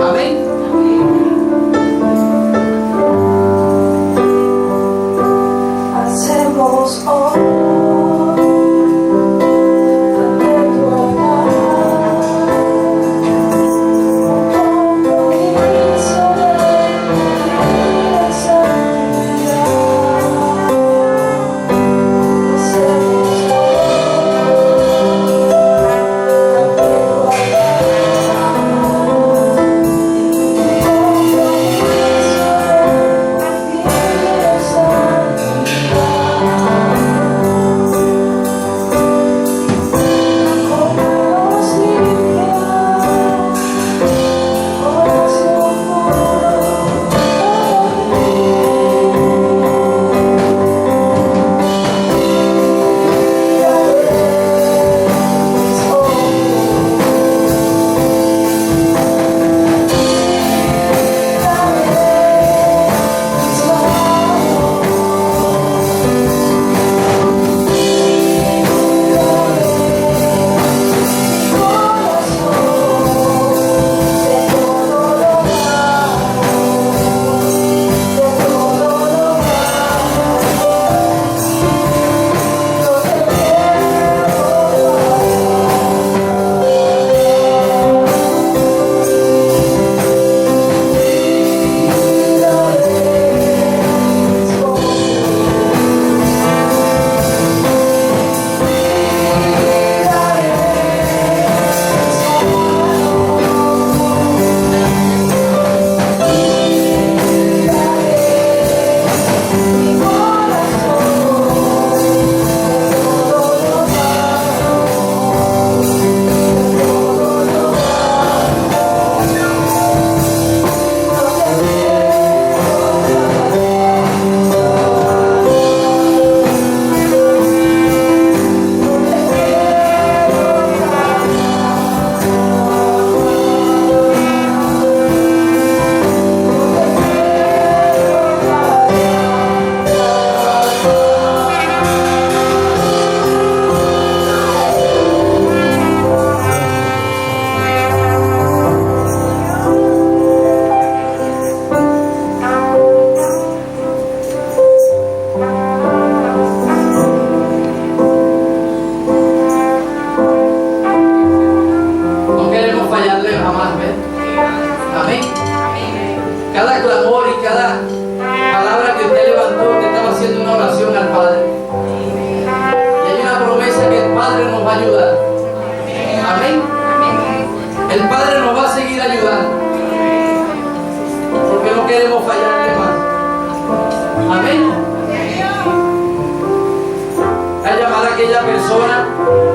Amén. Hacemos hoy. jamás. ¿Ven? Amén. Cada clamor y cada palabra que usted levantó, usted estaba haciendo una oración al Padre. Y hay una promesa que el Padre nos va a ayudar. Amén. El Padre nos va a seguir ayudando. Porque no queremos fallarle más. Amén. A llamar a aquella persona